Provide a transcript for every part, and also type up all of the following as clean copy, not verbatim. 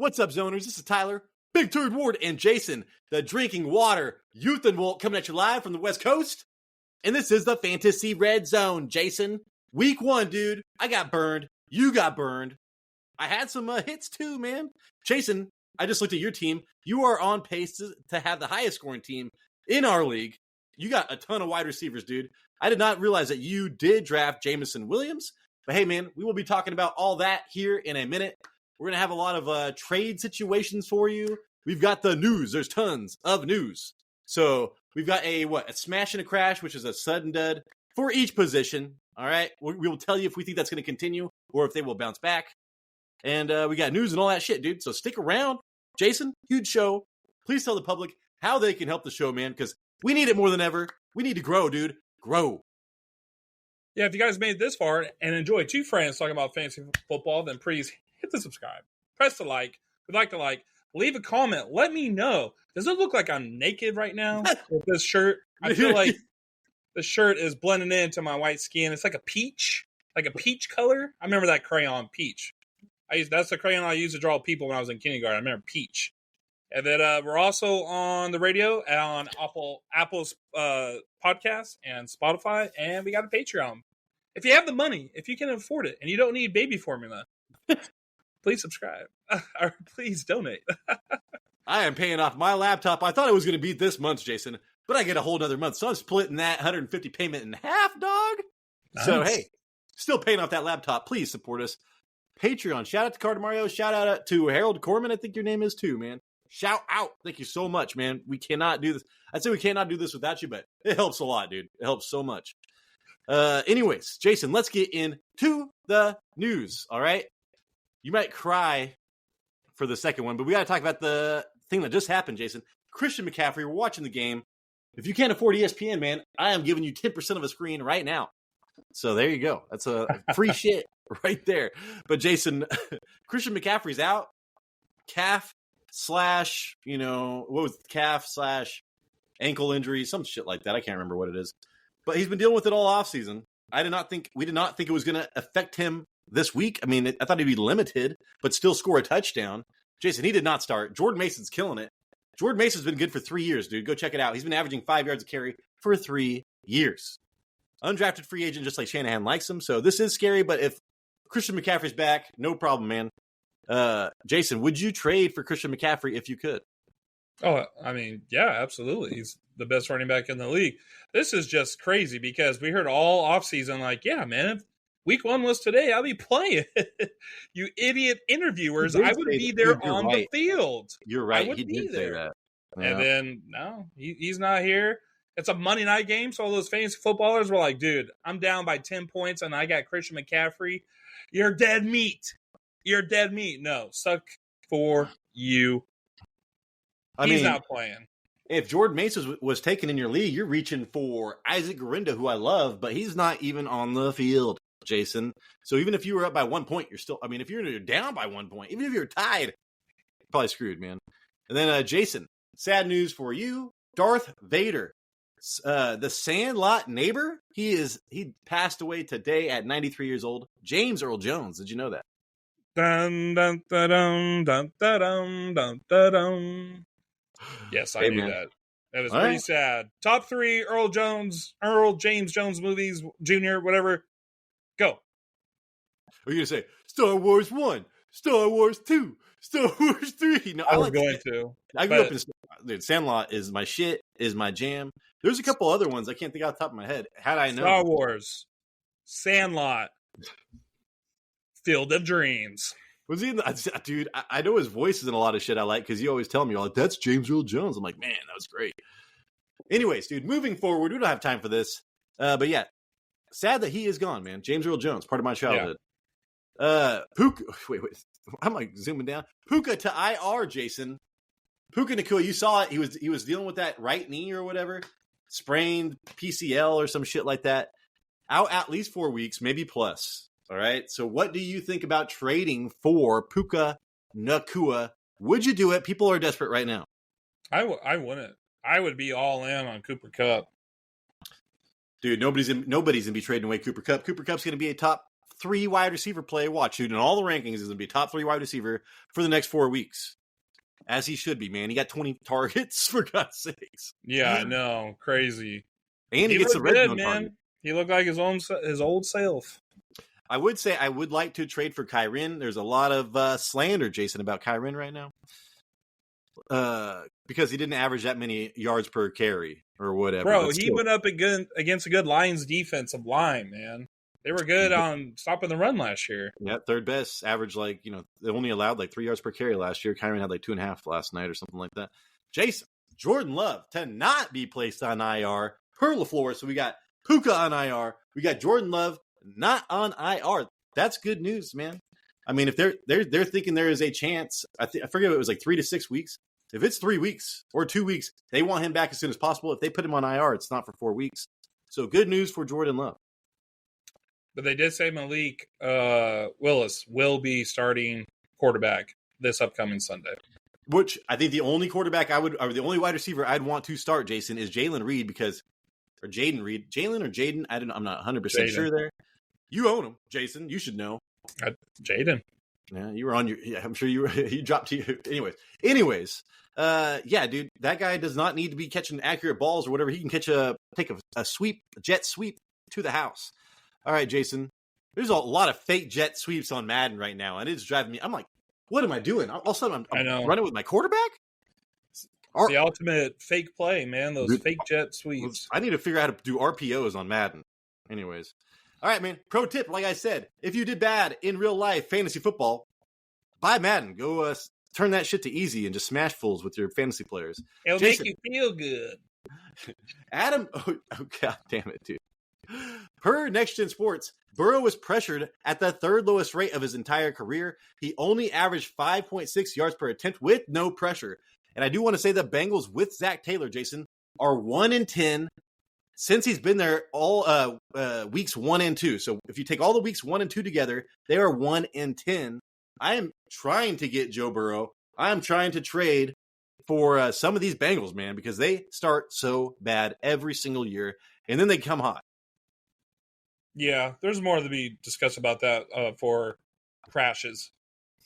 What's up, Zoners? This is Tyler, Big Turd Ward, and Jason, the Drinking Water Youth and Volt, coming at you live from the West Coast. And this is the Fantasy Red Zone, Jason. Week 1, dude. I got burned. You got burned. I had some hits too, man. Jason, I just looked at your team. You are on pace to have the highest scoring team in our league. You got a ton of wide receivers, dude. I did not realize that you did draft Jameson Williams. But hey, man, we will be talking about all that here in a minute. We're going to have a lot of trade situations for you. We've got the news. There's tons of news. So we've got a smash and a crash, which is a sudden dud for each position. All right. We will tell you if we think that's going to continue or if they will bounce back. And we got news and all that shit, dude. So stick around. Jason, huge show. Please tell the public how they can help the show, man, because we need it more than ever. We need to grow, dude. Grow. Yeah, if you guys made it this far and enjoy two friends talking about fantasy football, then please hit the subscribe. Press the like. We'd like to leave a comment. Let me know. Does it look like I'm naked right now with this shirt? I feel like the shirt is blending into my white skin. It's like a peach color. I remember that crayon, peach. That's the crayon I used to draw people when I was in kindergarten. I remember peach. And then we're also on the radio on Apple's podcast and Spotify, and we got a Patreon. If you have the money, if you can afford it, and you don't need baby formula, please subscribe or please donate. I am paying off my laptop. I thought it was going to be this month, Jason, but I get a whole nother month. So I'm splitting that 150 payment in half, dog. Nice. So, hey, still paying off that laptop. Please support us. Patreon. Shout out to Carter Mario. Shout out to Harold Corman. I think your name is too, man. Shout out. Thank you so much, man. We cannot do this. I'd say we cannot do this without you, but it helps a lot, dude. It helps so much. Anyways, Jason, let's get into the news, all right? You might cry for the second one, but we got to talk about the thing that just happened, Jason. Christian McCaffrey, we're watching the game. If you can't afford ESPN, man, I am giving you 10% of a screen right now. So there you go. That's a free shit right there. But Jason, Christian McCaffrey's out. Calf / ankle injury, some shit like that. I can't remember what it is. But he's been dealing with it all offseason. We did not think it was going to affect him this week. I mean, I thought he'd be limited, but still score a touchdown. Jason, he did not start. Jordan Mason's killing it. Jordan Mason's been good for 3 years, dude. Go check it out. He's been averaging 5 yards a carry for 3 years. Undrafted free agent, just like Shanahan likes him. So this is scary, but if Christian McCaffrey's back, no problem, man. Jason, would you trade for Christian McCaffrey if you could? Oh, I mean, yeah, absolutely. He's the best running back in the league. This is just crazy because we heard all offseason, like, yeah, man, if week 1 was today, I'll be playing. You idiot interviewers. I would be there on the field. You're right. I would be there. Say that. Yeah. And then, no, he's not here. It's a Monday night game, so all those fantasy footballers were like, dude, I'm down by 10 points, and I got Christian McCaffrey. You're dead meat. You're dead meat. No, suck for you. He's not playing. If Jordan Mason was taken in your league, you're reaching for Isaac Guerendo, who I love, but he's not even on the field, Jason. So even if you were up by 1 point, if you're down by 1 point, even if you're tied, you're probably screwed, man. And then, Jason, sad news for you. Darth Vader, the Sandlot neighbor, he passed away today at 93 years old. James Earl Jones. Did you know that? Dun, dun, dun, dun, dun, dun, dun, dun, dun. Yes, I knew that. That is all pretty sad. Top 3 Earl James Jones movies, Jr., whatever. Go. Are you going to say Star Wars 1, Star Wars 2, Star Wars 3? No, I was going to. I grew up in Sandlot is my shit, is my jam. There's a couple other ones I can't think off the top of my head. Had I known. Star Wars, Sandlot, Field of Dreams. Was he in dude, I know his voice is in a lot of shit I like because you always tell me, that's James Earl Jones. I'm like, man, that was great. Anyways, dude, moving forward, we don't have time for this. But yeah, sad that he is gone, man. James Earl Jones, part of my childhood. Yeah. Puka, wait, I'm like zooming down. Puka to IR, Jason. Puka Nacua, you saw it. He was dealing with that right knee or whatever. Sprained PCL or some shit like that. Out at least 4 weeks, maybe plus. All right. So what do you think about trading for Puka Nacua? Would you do it? People are desperate right now. I wouldn't. I would be all in on Cooper Kupp. Dude, nobody's gonna be trading away Cooper Kupp. Cooper Kupp's gonna be a top 3 wide receiver play. Watch, dude, in all the rankings, he's going to be top 3 wide receiver for the next 4 weeks. As he should be, man. He got 20 targets, for God's sakes. Yeah, I know. Crazy. And he gets the red zone target. He looked like his old self. I would say I would like to trade for Kyren. There's a lot of slander, Jason, about Kyren right now. Because he didn't average that many yards per carry or whatever. Bro, he went up against a good Lions defensive line, man. They were good on stopping the run last year. Yeah, third best. Average, they only allowed 3 yards per carry last year. Kyren had 2.5 last night or something like that. Jason, Jordan Love to not be placed on IR per LaFleur. So we got Puka on IR. We got Jordan Love not on IR. That's good news, man. I mean, if they're thinking there is a chance, I forget it was 3 to 6 weeks. If it's 3 weeks or 2 weeks, they want him back as soon as possible. If they put him on IR, it's not for 4 weeks. So good news for Jordan Love. But they did say Malik Willis will be starting quarterback this upcoming Sunday. Which I think the only quarterback or the only wide receiver I'd want to start, Jason, is Jayden Reed or Jayden. I'm not 100% sure there. You own him, Jason. You should know. Jayden. Yeah, you were on your. Yeah, I'm sure you were. You dropped to you. Anyways. Yeah, dude, that guy does not need to be catching accurate balls or whatever. He can take a jet sweep to the house. All right, Jason. There's a lot of fake jet sweeps on Madden right now, and it's driving me. I'm like, what am I doing? All of a sudden, I'm running with my quarterback. The ultimate fake play, man. Those fake jet sweeps. I need to figure out how to do RPOs on Madden. Anyways. All right, man. Pro tip, like I said, if you did bad in real life fantasy football, buy Madden. Go turn that shit to easy and just smash fools with your fantasy players. It'll make you feel good. Adam, oh god damn it, dude. Per Next Gen Sports, Burrow was pressured at the 3rd lowest rate of his entire career. He only averaged 5.6 yards per attempt with no pressure. And I do want to say the Bengals with Zach Taylor, Jason, are 1-10 since he's been there all weeks 1 and 2. So if you take all the weeks 1 and 2 together, they are 1-10. I am trying to get Joe Burrow. I am trying to trade for some of these Bengals, man, because they start so bad every single year, and then they come hot. Yeah, there's more to be discussed about that for crashes.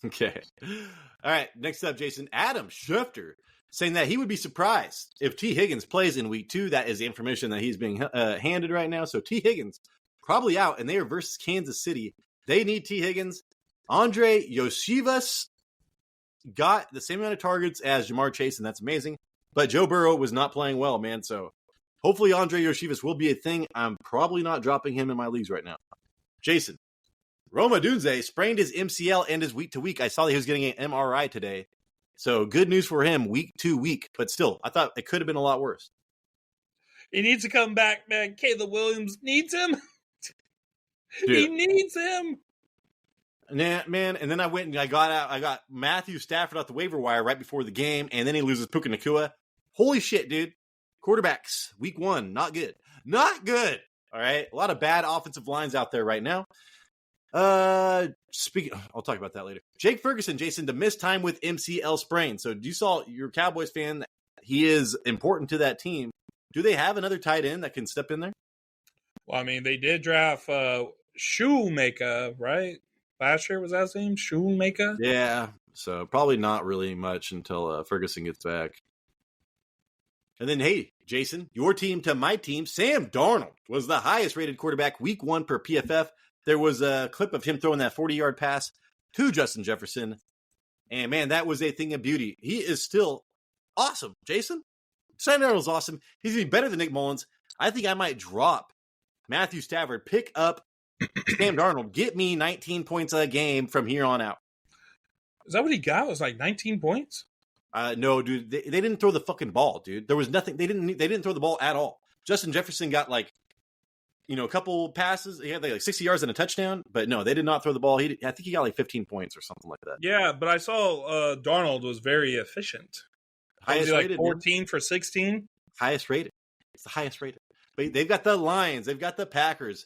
Okay. All right, next up, Jason. Adam Schefter saying that he would be surprised if T. Higgins plays in week 2. That is the information that he's being handed right now. So T. Higgins probably out, and they are versus Kansas City. They need T. Higgins. Andre Yoshivas got the same amount of targets as Jamar Chase, and that's amazing. But Joe Burrow was not playing well, man. So hopefully Andre Yoshivas will be a thing. I'm probably not dropping him in my leagues right now. Jason, Roma Dunze sprained his MCL and is week to week. I saw that he was getting an MRI today. So good news for him, week to week. But still, I thought it could have been a lot worse. He needs to come back, man. Caleb Williams needs him. Dude. He needs him. Nah, man, and then I went and I got Matthew Stafford off the waiver wire right before the game, and then he loses Puka Nacua. Holy shit, dude. Quarterbacks, week 1, not good. Not good. All right. A lot of bad offensive lines out there right now. I'll talk about that later. Jake Ferguson, Jason, to miss time with MCL sprain. So you saw your Cowboys fan, he is important to that team. Do they have another tight end that can step in there? Well, I mean, they did draft Shoemaker, right? Last year was that his name? Shoemaker? Yeah. So probably not really much until Ferguson gets back. And then, hey, Jason, your team to my team, Sam Darnold was the highest rated quarterback week 1 per PFF. There was a clip of him throwing that 40-yard pass to Justin Jefferson. And, man, that was a thing of beauty. He is still awesome, Jason. Sam Darnold's awesome. He's going to be better than Nick Mullins. I think I might drop Matthew Stafford, pick up Sam Darnold, get me 19 points a game from here on out. Is that what he got? It was like 19 points? No, dude. They didn't throw the fucking ball, dude. There was nothing. They didn't throw the ball at all. Justin Jefferson got a couple passes. He had like 60 yards and a touchdown. But no, they did not throw the ball. I think he got like 15 points or something like that. Yeah, but I saw Darnold was very efficient. Highest rated, 14 for 16? Highest rated. It's the highest rated. But they've got the Lions. They've got the Packers.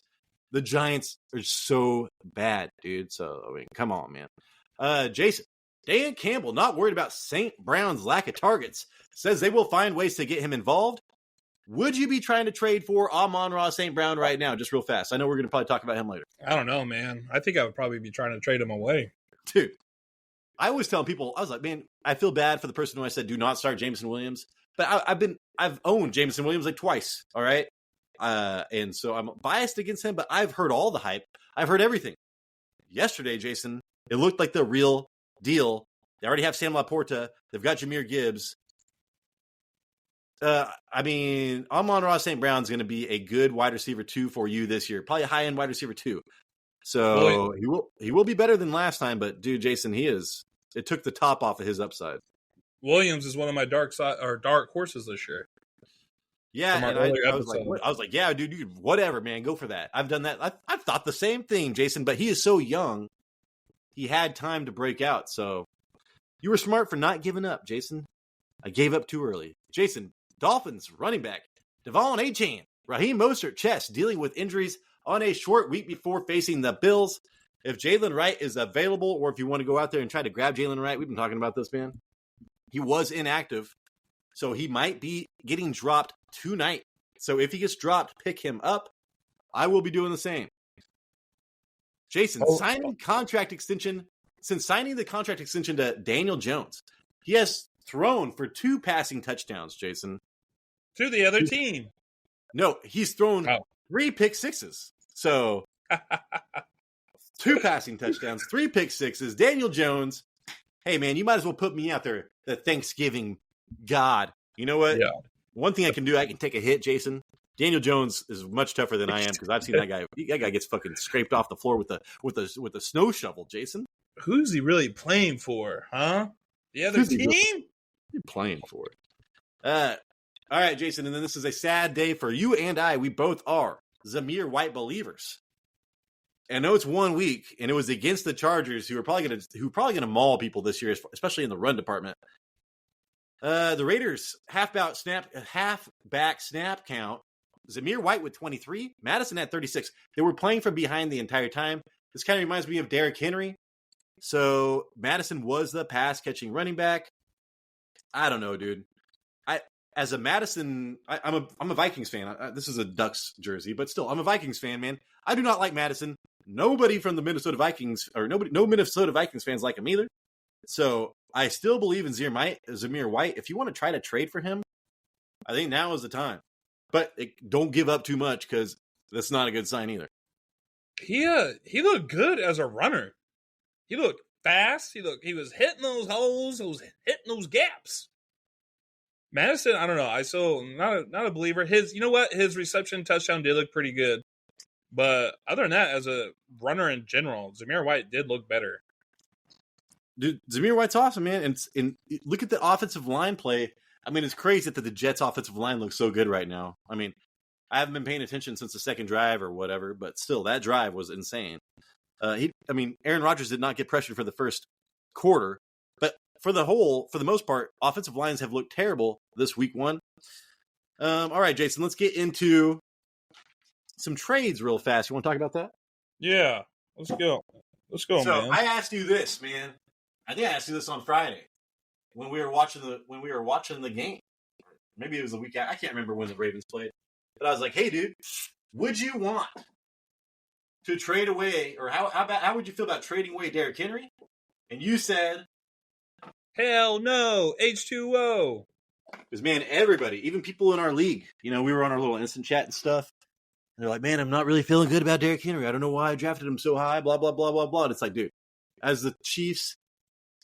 The Giants are so bad, dude. So, I mean, come on, man. Jason, Dan Campbell, not worried about St. Brown's lack of targets, says they will find ways to get him involved. would you be trying to trade for Amon-Ra St. Brown right now? Just real fast. I know we're going to probably talk about him later. I don't know, man. I think I would probably be trying to trade him away. Dude, I always tell people, I was like, man, I feel bad for the person who I said do not start Jameson Williams. But I've owned Jameson Williams like twice, all right? And so I'm biased against him, but I've heard all the hype. I've heard everything. Yesterday, Jason, it looked like the real deal. They already have Sam Laporta. They've got Jahmyr Gibbs. Amon-Ra St. Brown's going to be a good wide receiver 2 for you this year. Probably a high-end wide receiver 2. So he will be better than last time, but dude, Jason, it took the top off of his upside. Williams is one of my dark horses this year. Yeah, and I was like, yeah, dude, whatever, man, go for that. I've done that. I've thought the same thing, Jason, but he is so young. He had time to break out, so you were smart for not giving up, Jason. I gave up too early. Jason, Dolphins running back Devon Achane, Raheem Mostert chest dealing with injuries on a short week before facing the Bills. If Jalen Wright is available, or if you want to go out there and try to grab Jalen Wright, we've been talking about this, man. He was inactive, so he might be getting dropped tonight. So if he gets dropped, pick him up. I will be doing the same. Jason, signing the contract extension to Daniel Jones, he has thrown for 2 passing touchdowns, Jason. To the other team. No, he's thrown 3 pick sixes. So 2 passing touchdowns, 3 pick sixes. Daniel Jones, hey, man, you might as well put me out there, the Thanksgiving God. You know what? Yeah. One thing I can do, I can take a hit, Jason. Daniel Jones is much tougher than I am because I've seen that guy. That guy gets fucking scraped off the floor with a snow shovel, Jason. Who's he really playing for, huh? The other team? You're playing for it. All right, Jason, and then this is a sad day for you and I. We both are Zamir White believers. And I know it's 1 week, and it was against the Chargers, who are probably gonna maul people this year, especially in the run department. The Raiders halfback snap count. Zamir White with 23, Madison at 36. They were playing from behind the entire time. This kind of reminds me of Derrick Henry. So Madison was the pass catching running back. I don't know, dude. I'm a Vikings fan. This is a Ducks jersey, but still, I'm a Vikings fan, man. I do not like Madison. Nobody from the Minnesota Vikings, or no Minnesota Vikings fans like him either. So I still believe in Zamir White. If you want to try to trade for him, I think now is the time. But don't give up too much because that's not a good sign either. He looked good as a runner. He looked fast. He was hitting those holes. He was hitting those gaps. Madison, I don't know. I still not a believer. His reception touchdown did look pretty good. But other than that, as a runner in general, Zamir White did look better. Dude, Zamir White's awesome, man. And look at the offensive line play. I mean, it's crazy that the Jets' offensive line looks so good right now. I mean, I haven't been paying attention since the second drive or whatever, but still, that drive was insane. Aaron Rodgers did not get pressured for the first quarter, but for the most part, offensive lines have looked terrible this week 1. All right, Jason, let's get into some trades real fast. You want to talk about that? Yeah, let's go. So, man. I asked you this, man. I think I asked you this on Friday when we were watching the game. Maybe it was the week after. I can't remember when the Ravens played. But I was like, hey, dude, would you want to trade away, or how would you feel about trading away Derrick Henry? And you said, hell no, H2O. Because, man, everybody, even people in our league, we were on our little instant chat and stuff. And they're like, man, I'm not really feeling good about Derrick Henry. I don't know why I drafted him so high, blah, blah, blah, blah, blah. And it's like, dude, as the Chiefs,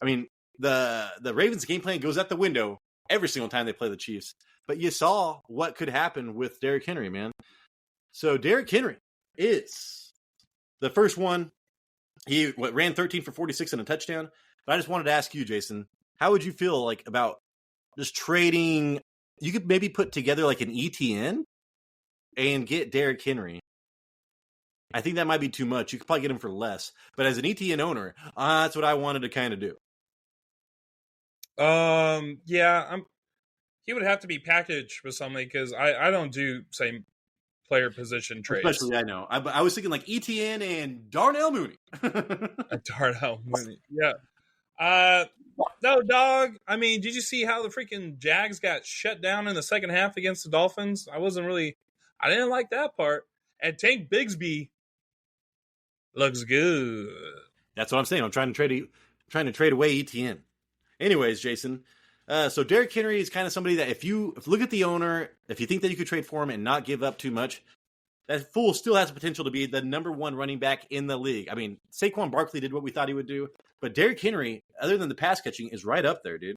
the Ravens game plan goes out the window every single time they play the Chiefs. But you saw what could happen with Derrick Henry, man. So Derrick Henry is the first one. He ran 13 for 46 and a touchdown. But I just wanted to ask you, Jason, how would you feel about just trading? You could maybe put together an ETN and get Derrick Henry. I think that might be too much. You could probably get him for less. But as an ETN owner, that's what I wanted to kind of do. He would have to be packaged with something because I don't do same player position trades. Especially, I know. I was thinking ETN and Darnell Mooney. Darnell Mooney, yeah. No, dog. I mean, did you see how the freaking Jags got shut down in the second half against the Dolphins? I didn't like that part. And Tank Bigsby looks good. That's what I'm saying. I'm trying to trade away ETN. Anyways, Jason. So Derrick Henry is kind of somebody that if you look at the owner, if you think that you could trade for him and not give up too much, that fool still has the potential to be the number one running back in the league. I mean, Saquon Barkley did what we thought he would do, but Derrick Henry, other than the pass catching, is right up there, dude.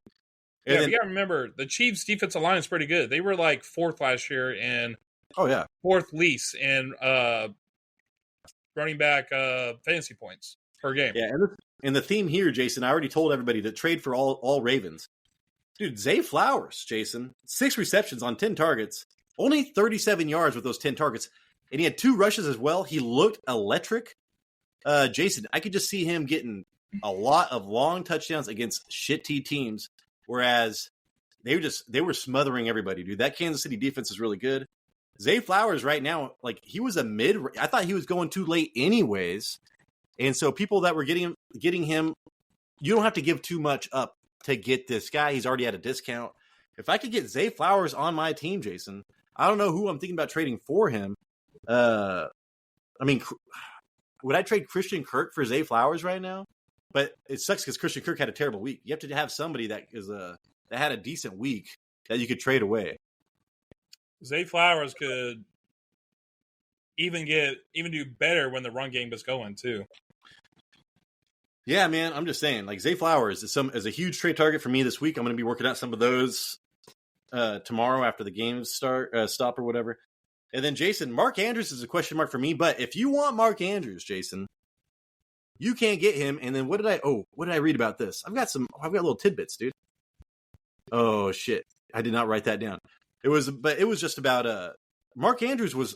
And you got to remember, the Chiefs' defensive line is pretty good. They were like fourth last year and fourth least in running back fantasy points per game. Yeah, and the theme here, Jason, I already told everybody to trade for all Ravens. Dude, Zay Flowers, Jason, 6 receptions on 10 targets, only 37 yards with those 10 targets, and he had 2 rushes as well. He looked electric. Jason, I could just see him getting a lot of long touchdowns against shitty teams, whereas they were smothering everybody, dude. That Kansas City defense is really good. Zay Flowers right now, like, he was I thought he was going too late anyways. And so people that were getting him, you don't have to give too much up to get this guy. He's already at a discount. If I could get Zay Flowers on my team, Jason, I don't know who I'm thinking about trading for him. I mean, would I trade Christian Kirk for Zay Flowers right now? But it sucks because Christian Kirk had a terrible week. You have to have somebody that had a decent week that you could trade away. Zay Flowers could even do better when the run game is going too. Yeah, man, I'm just saying, like, Zay Flowers is a huge trade target for me this week. I'm going to be working out some of those tomorrow after the games stop or whatever. And then, Jason, Mark Andrews is a question mark for me. But if you want Mark Andrews, Jason, you can't get him. And then what did I read about this? I've got little tidbits, dude. Oh shit, I did not write that down. It was just about Mark Andrews was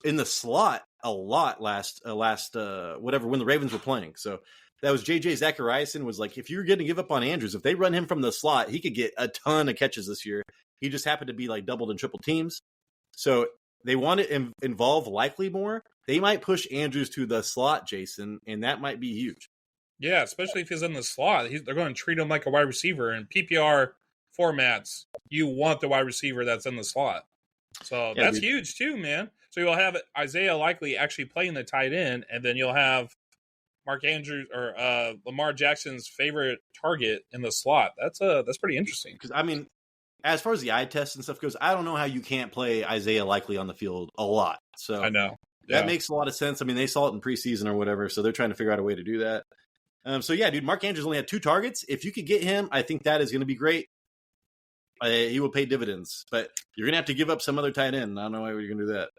in the slot a lot last when the Ravens were playing. So that was JJ Zachariason was like, if you're going to give up on Andrews, if they run him from the slot, he could get a ton of catches this year. He just happened to be like doubled and triple teams. So they want to involve Likely more. They might push Andrews to the slot, Jason, and that might be huge. Yeah, especially if he's in the slot. They're going to treat him like a wide receiver. In PPR formats, you want the wide receiver that's in the slot. So yeah, that's huge too, man. So you'll have Isiah Likely actually playing the tight end, and then you'll have Mark Andrews or Lamar Jackson's favorite target in the slot. That's pretty interesting. Because I mean, as far as the eye test and stuff goes, I don't know how you can't play Isiah Likely on the field a lot. So I know that makes a lot of sense. I mean, they saw it in preseason or whatever, so they're trying to figure out a way to do that. So yeah, dude, Mark Andrews only had 2 targets. If you could get him, I think that is going to be great. He will pay dividends, but you're going to have to give up some other tight end. I don't know why you're going to do that.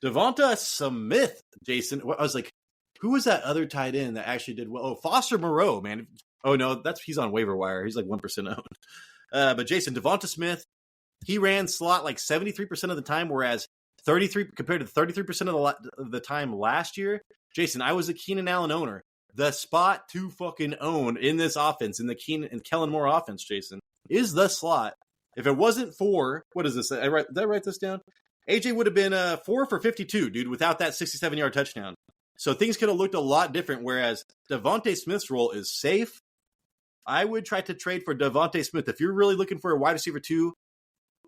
Devonta Smith, Jason. I was like, who was that other tight end that actually did well? Oh, Foster Moreau, man. Oh, no, he's on waiver wire. He's like 1% owned. But Jason, Devonta Smith, he ran slot like 73% of the time, whereas 33 compared to 33% of the time last year. Jason, I was a Keenan Allen owner. The spot to fucking own in this offense, in the Keenan and Kellen Moore offense, Jason, is the slot. If it wasn't for, what is this? Did I write this down? AJ would have been 4 for 52, dude, without that 67-yard touchdown. So things could have looked a lot different, whereas Devontae Smith's role is safe. I would try to trade for Devontae Smith. If you're really looking for a wide receiver too,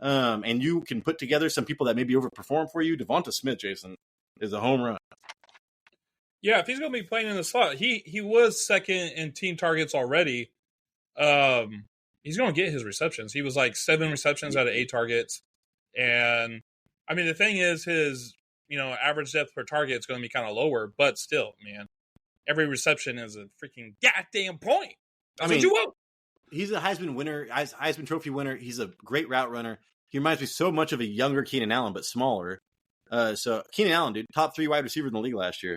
and you can put together some people that maybe overperform for you, Devonta Smith, Jason, is a home run. Yeah, if he's going to be playing in the slot, he was second in team targets already. He's going to get his receptions. He was like 7 receptions out of 8 targets. And, I mean, the thing is his, average depth per target is going to be kind of lower. But still, man, every reception is a freaking goddamn point. That's what you want. He's a Heisman winner, Heisman Trophy winner. He's a great route runner. He reminds me so much of a younger Keenan Allen, but smaller. So Keenan Allen, dude, top 3 wide receiver in the league last year.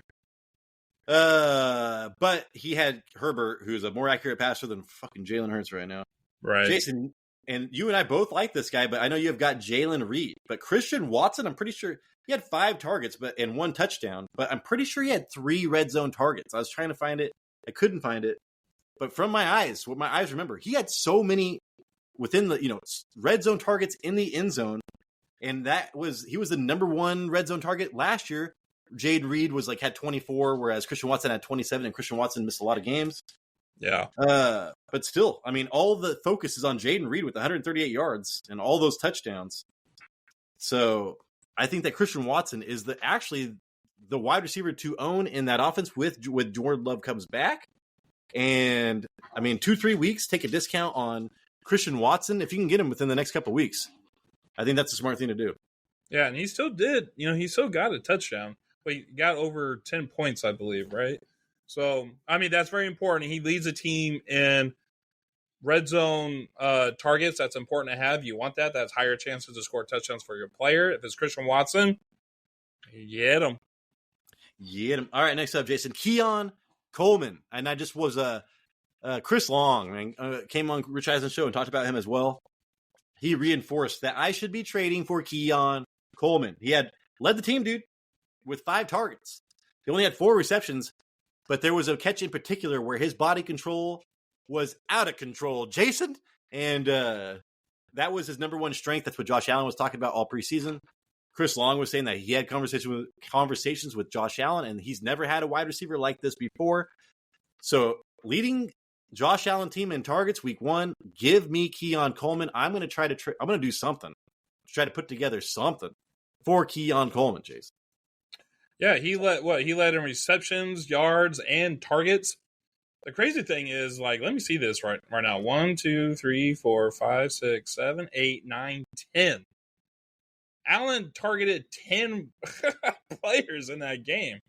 But he had Herbert, who's a more accurate passer than fucking Jalen Hurts right now. Right. Jason, and you and I both like this guy, but I know you have got Jalen Reed. But Christian Watson, I'm pretty sure he had 5 targets and 1 touchdown, but I'm pretty sure he had 3 red zone targets. I was trying to find it. I couldn't find it. But from what my eyes remember, he had so many within the, red zone targets in the end zone. And he was the number 1 red zone target last year. Jayden Reed had 24, whereas Christian Watson had 27, and Christian Watson missed a lot of games. Yeah. But still, I mean, all the focus is on Jayden Reed with 138 yards and all those touchdowns. So I think that Christian Watson is actually the wide receiver to own in that offense with Jordan Love comes back. And I mean, 2-3 weeks, take a discount on Christian Watson if you can get him within the next couple of weeks. I think that's a smart thing to do. Yeah, and he still did. He still got a touchdown, but he got over 10 points, I believe, right? So, I mean, that's very important. He leads a team in red zone targets. That's important to have. You want that. That's higher chances to score touchdowns for your player. If it's Christian Watson, get him. Get him. All right, next up, Jason. Keon Coleman. And I just was Chris Long, man, came on Rich Eisen's show and talked about him as well. He reinforced that I should be trading for Keon Coleman. He had led the team, dude, with 5 targets. He only had 4 receptions, but there was a catch in particular where his body control was out of control, Jason. And that was his number one strength. That's what Josh Allen was talking about all preseason. Chris Long was saying that he had conversations with Josh Allen, and he's never had a wide receiver like this before. So leading Josh Allen team in targets week 1, give me Keon Coleman. I'm going to try to I'm going to do something to try to put together something for Keon Coleman, Jason. Yeah, he led in receptions, yards, and targets. The crazy thing is, like, let me see this right now. 1, 2, 3, 4, 5, 6, 7, 8, 9, 10. Allen targeted 10 players in that game.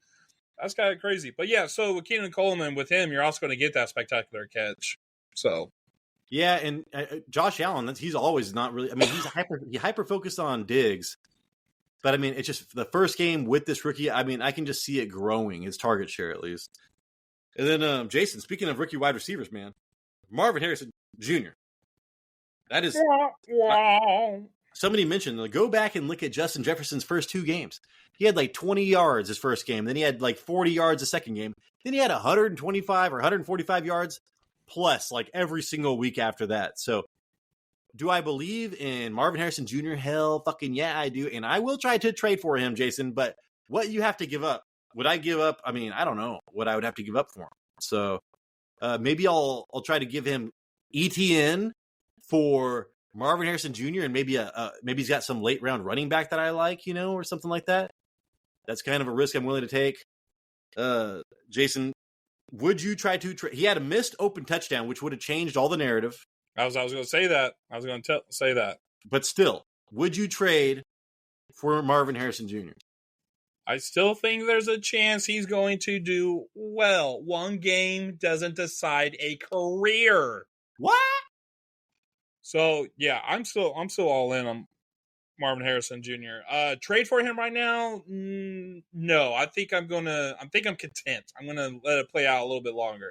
That's kind of crazy. But yeah, so with Keon Coleman, with him, you're also going to get that spectacular catch. So yeah, and Josh Allen, he's always not really. I mean, he's hyper focused on Diggs, but I mean, it's just the first game with this rookie. I mean, I can just see it growing, his target share at least. And then Jason, speaking of rookie wide receivers, man, Marvin Harrison Jr. That is somebody mentioned. Go back and look at Justin Jefferson's first 2 games. He had like 20 yards his first game. Then he had like 40 yards the second game. Then he had 125 or 145 yards plus like every single week after that. So do I believe in Marvin Harrison Jr.? Hell fucking yeah, I do. And I will try to trade for him, Jason. But what you have to give up, would I give up? I mean, I don't know what I would have to give up for him. So maybe I'll try to give him ETN for Marvin Harrison Jr. and maybe maybe he's got some late round running back that I like, or something like that. That's kind of a risk I'm willing to take. Jason, would you try to trade? He had a missed open touchdown, which would have changed all the narrative. I was going to say that. I was going to say that. But still, would you trade for Marvin Harrison Jr.? I still think there's a chance he's going to do well. One game doesn't decide a career. What? So yeah, I'm still all in on Marvin Harrison Jr. Trade for him right now? No, I think I'm content. I'm gonna let it play out a little bit longer.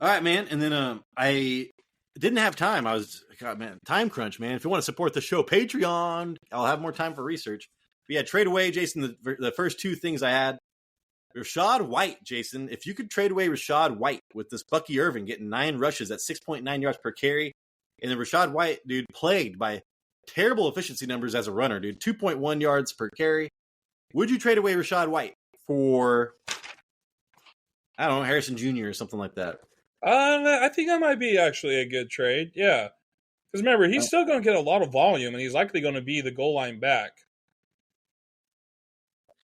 All right, man. And then I didn't have time. Time crunch, man. If you want to support the show, Patreon, I'll have more time for research. But yeah, trade away, Jason. The first 2 things I had. Rashad White, Jason. If you could trade away Rashad White with this Bucky Irving getting 9 rushes at 6.9 yards per carry, and then Rashad White, dude, plagued by terrible efficiency numbers as a runner, dude. 2.1 yards per carry. Would you trade away Rashad White for, I don't know, Harrison Jr. or something like that? I think that might be actually a good trade. Yeah. Because remember, he's still going to get a lot of volume, and he's likely going to be the goal line back.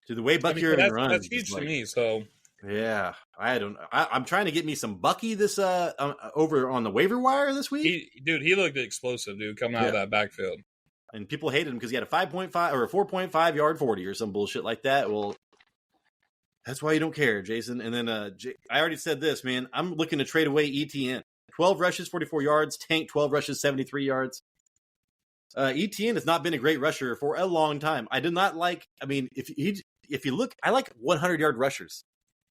To the way Bucky Irving runs. That's huge to me, so. Yeah, I'm trying to get me some Bucky this over on the waiver wire this week. He looked explosive, dude, coming out of that backfield. And people hated him because he had a 5.5 or a 4.5 yard 40 or some bullshit like that. Well, that's why you don't care, Jason. And then I already said this, man. I'm looking to trade away ETN. 12 rushes, 44 yards. Tank, 12 rushes, 73 yards. ETN has not been a great rusher for a long time. I did not like. I mean, if you look, I like 100-yard rushers.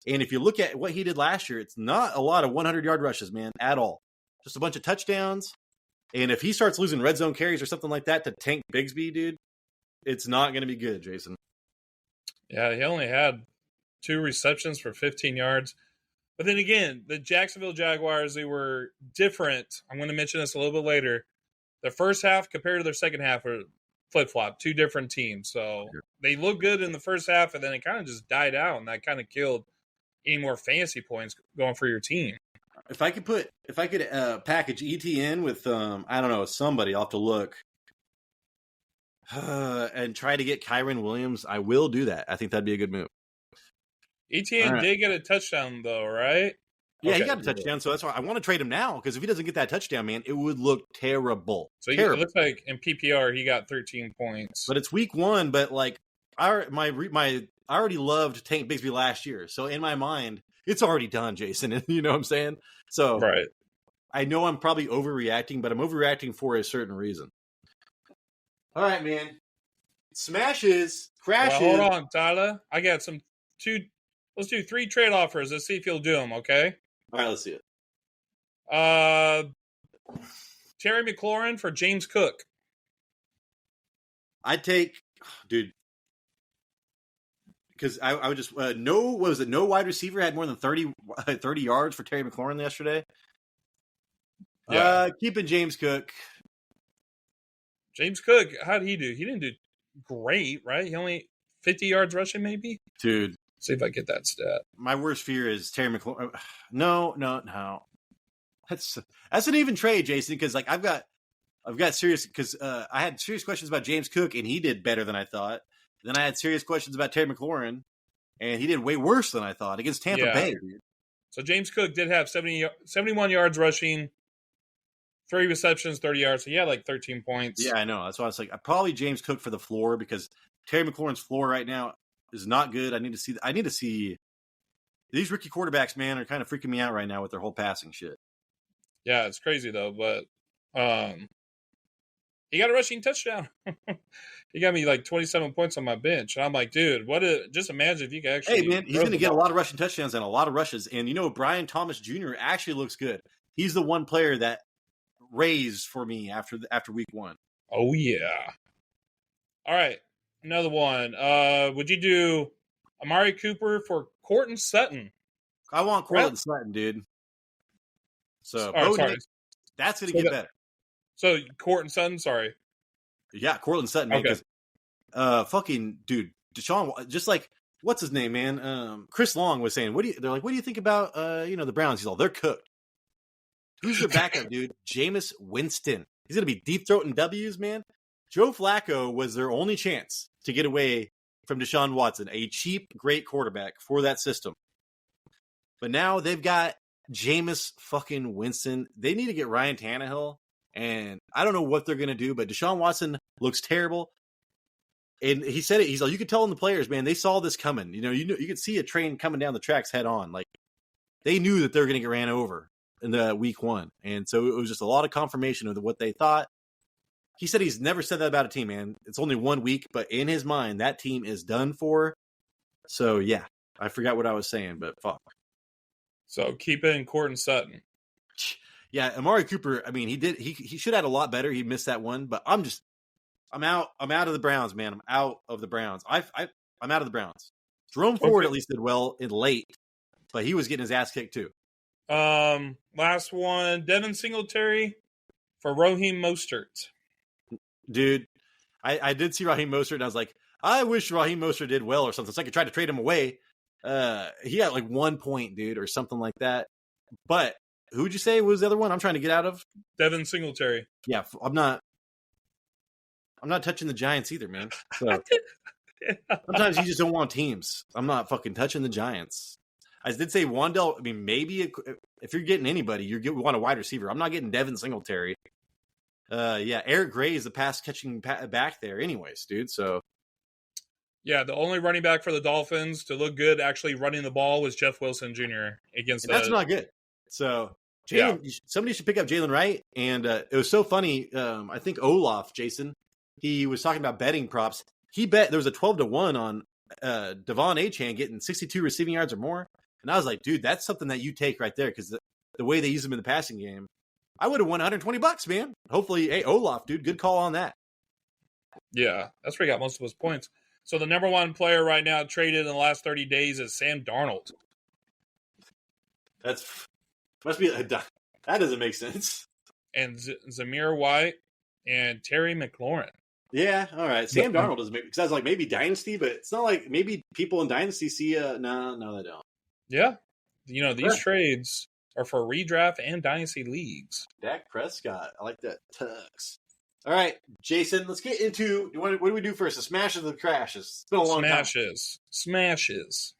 And if you look at what he did last year, it's not a lot of 100-yard rushes, man, at all. Just a bunch of touchdowns. And if he starts losing red zone carries or something like that to Tank Bigsby, dude, it's not going to be good, Jason. Yeah, he only had 2 receptions for 15 yards. But then again, the Jacksonville Jaguars, they were different. I'm going to mention this a little bit later. The first half compared to their second half were flip-flop, 2 different teams. So they looked good in the first half, and then it kind of just died out, and that kind of killed any more fantasy points going for your team. If I could package ETN with I don't know, somebody, I'll have to look. And try to get Kyron Williams, I will do that. I think that'd be a good move. ETN did get a touchdown though, right? Yeah, he got a touchdown, so that's why I want to trade him now, because if he doesn't get that touchdown, man, it would look terrible. So it looks like in PPR he got 13 points. But it's week 1, but like I already loved Tank Bigsby last year, so in my mind, it's already done, Jason. You know what I'm saying? So right. I know I'm probably overreacting, but I'm overreacting for a certain reason. All right, man. Smashes, crashes. Well, hold on, Tyler. I got let's do 3 trade offers. Let's see if you'll do them, okay? All right, let's see it. Terry McLaurin for James Cook. I'd take, dude, because I would just, no wide receiver had more than 30 yards for Terry McLaurin yesterday? Yeah. Keeping James Cook. James Cook, how did he do? He didn't do great, right? He only 50 yards rushing, maybe? Dude. See if I get that stat. My worst fear is Terry McLaurin. No. That's an even trade, Jason, because like I've got serious, because I had serious questions about James Cook, and he did better than I thought. Then I had serious questions about Terry McLaurin, and he did way worse than I thought against Tampa Bay. Dude. So James Cook did have 71 yards rushing, 3 receptions, 30 yards. So he had like 13 points. Yeah, I know. That's why I was like, probably James Cook for the floor, because Terry McLaurin's floor right now is not good. I need to see these rookie quarterbacks, man, are kind of freaking me out right now with their whole passing shit. Yeah, it's crazy though, but he got a rushing touchdown. He got me like 27 points on my bench. And I'm like, dude, just imagine if you could actually. Hey, man, he's going to get a lot of rushing touchdowns and a lot of rushes. And, Brian Thomas Jr. actually looks good. He's the one player that raised for me after week 1. Oh, yeah. All right. Another one. Would you do Amari Cooper for Courtland Sutton? I want Courtland Sutton, dude. So, sorry. That's going to get better. So, Courtland Sutton, sorry. Yeah, Courtland Sutton, man. Okay. Fucking, dude, Deshaun, just like, what's his name, man? Chris Long was saying, what do you think about, the Browns? He's all, they're cooked. Who's their backup, dude? Jameis Winston. He's going to be deep-throating W's, man. Joe Flacco was their only chance to get away from Deshaun Watson, a cheap, great quarterback for that system. But now they've got Jameis fucking Winston. They need to get Ryan Tannehill, and I don't know what they're going to do, but Deshaun Watson looks terrible. And he said it. He's like, you could tell in the players, man, they saw this coming. You could see a train coming down the tracks head on. Like, they knew that they were going to get ran over in the week 1. And so it was just a lot of confirmation of what they thought. He said he's never said that about a team, man. It's only 1 week, but in his mind, that team is done for. So, yeah, I forgot what I was saying, but fuck. So, keep it in Courtland Sutton. Yeah, Amari Cooper, I mean, he should have had a lot better. He missed that one, but I'm out of the Browns, man. I'm out of the Browns. I'm out of the Browns. Jerome Ford at least did well in late, but he was getting his ass kicked too. Last one, Devin Singletary for Raheem Mostert. Dude, I did see Raheem Mostert, and I was like, I wish Raheem Mostert did well or something, so I could try to trade him away. He got like 1 point, dude, or something like that. But who'd you say was the other one I'm trying to get out of? Devin Singletary. Yeah, I'm not touching the Giants either, man. So sometimes you just don't want teams. I'm not fucking touching the Giants. I did say Wandell. I mean, maybe if you're getting anybody, you want a wide receiver. I'm not getting Devin Singletary. Yeah, Eric Gray is the pass catching back there, anyways, dude. So yeah, the only running back for the Dolphins to look good actually running the ball was Jeff Wilson Jr. against. That's not good. So somebody should pick up Jalen Wright. And it was so funny. I think Olaf, Jason, he was talking about betting props. He bet there was a 12-1 on Devon Achane getting 62 receiving yards or more. And I was like, dude, that's something that you take right there, because the way they use him in the passing game, I would have won $120, man. Hopefully, hey, Olaf, dude, good call on that. Yeah, that's where he got most of his points. So the number 1 player right now traded in the last 30 days is Sam Darnold. That doesn't make sense. And Zamir White and Terry McLaurin. Yeah, all right. Sam Darnold doesn't make, because I was like, maybe Dynasty, but it's not like maybe people in Dynasty see no, they don't. Yeah. These trades, or for redraft and dynasty leagues. Dak Prescott. I like that. Tux. All right, Jason, let's get into what do we do first? The smashes or the crashes? It's been a long time. Smashes.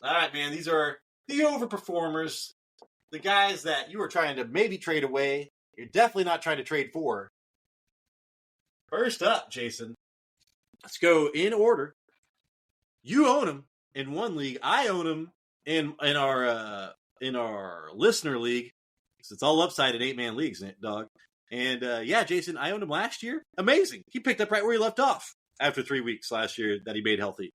All right, man. These are the overperformers, the guys that you are trying to maybe trade away. You're definitely not trying to trade for. First up, Jason. Let's go in order. You own them in one league. I own them in our listener league. So it's all upside in 8-man leagues, dog. And yeah, Jason, I owned him last year. Amazing. He picked up right where he left off after 3 weeks last year that he made healthy.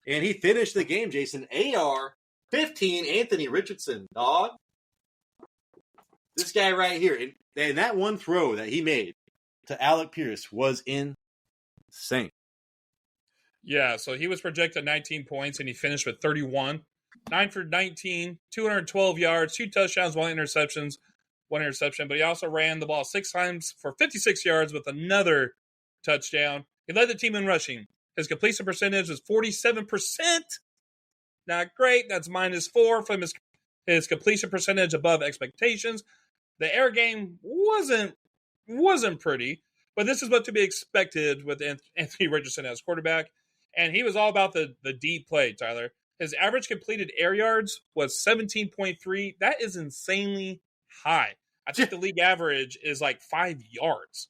And he finished the game, Jason. AR 15, Anthony Richardson, dog. This guy right here. And that one throw that he made to Alec Pierce was insane. Yeah, so he was projected 19 points, and he finished with 31. 9 for 19, 212 yards, 2 touchdowns, 1 interception. But he also ran the ball 6 times for 56 yards with another touchdown. He led the team in rushing. His completion percentage was 47%. Not great. That's -4 from his completion percentage above expectations. The air game wasn't pretty, but this is what to be expected with Anthony Richardson as quarterback. And he was all about the deep play, Tyler. His average completed air yards was 17.3. That is insanely high. I think the league average is like 5 yards.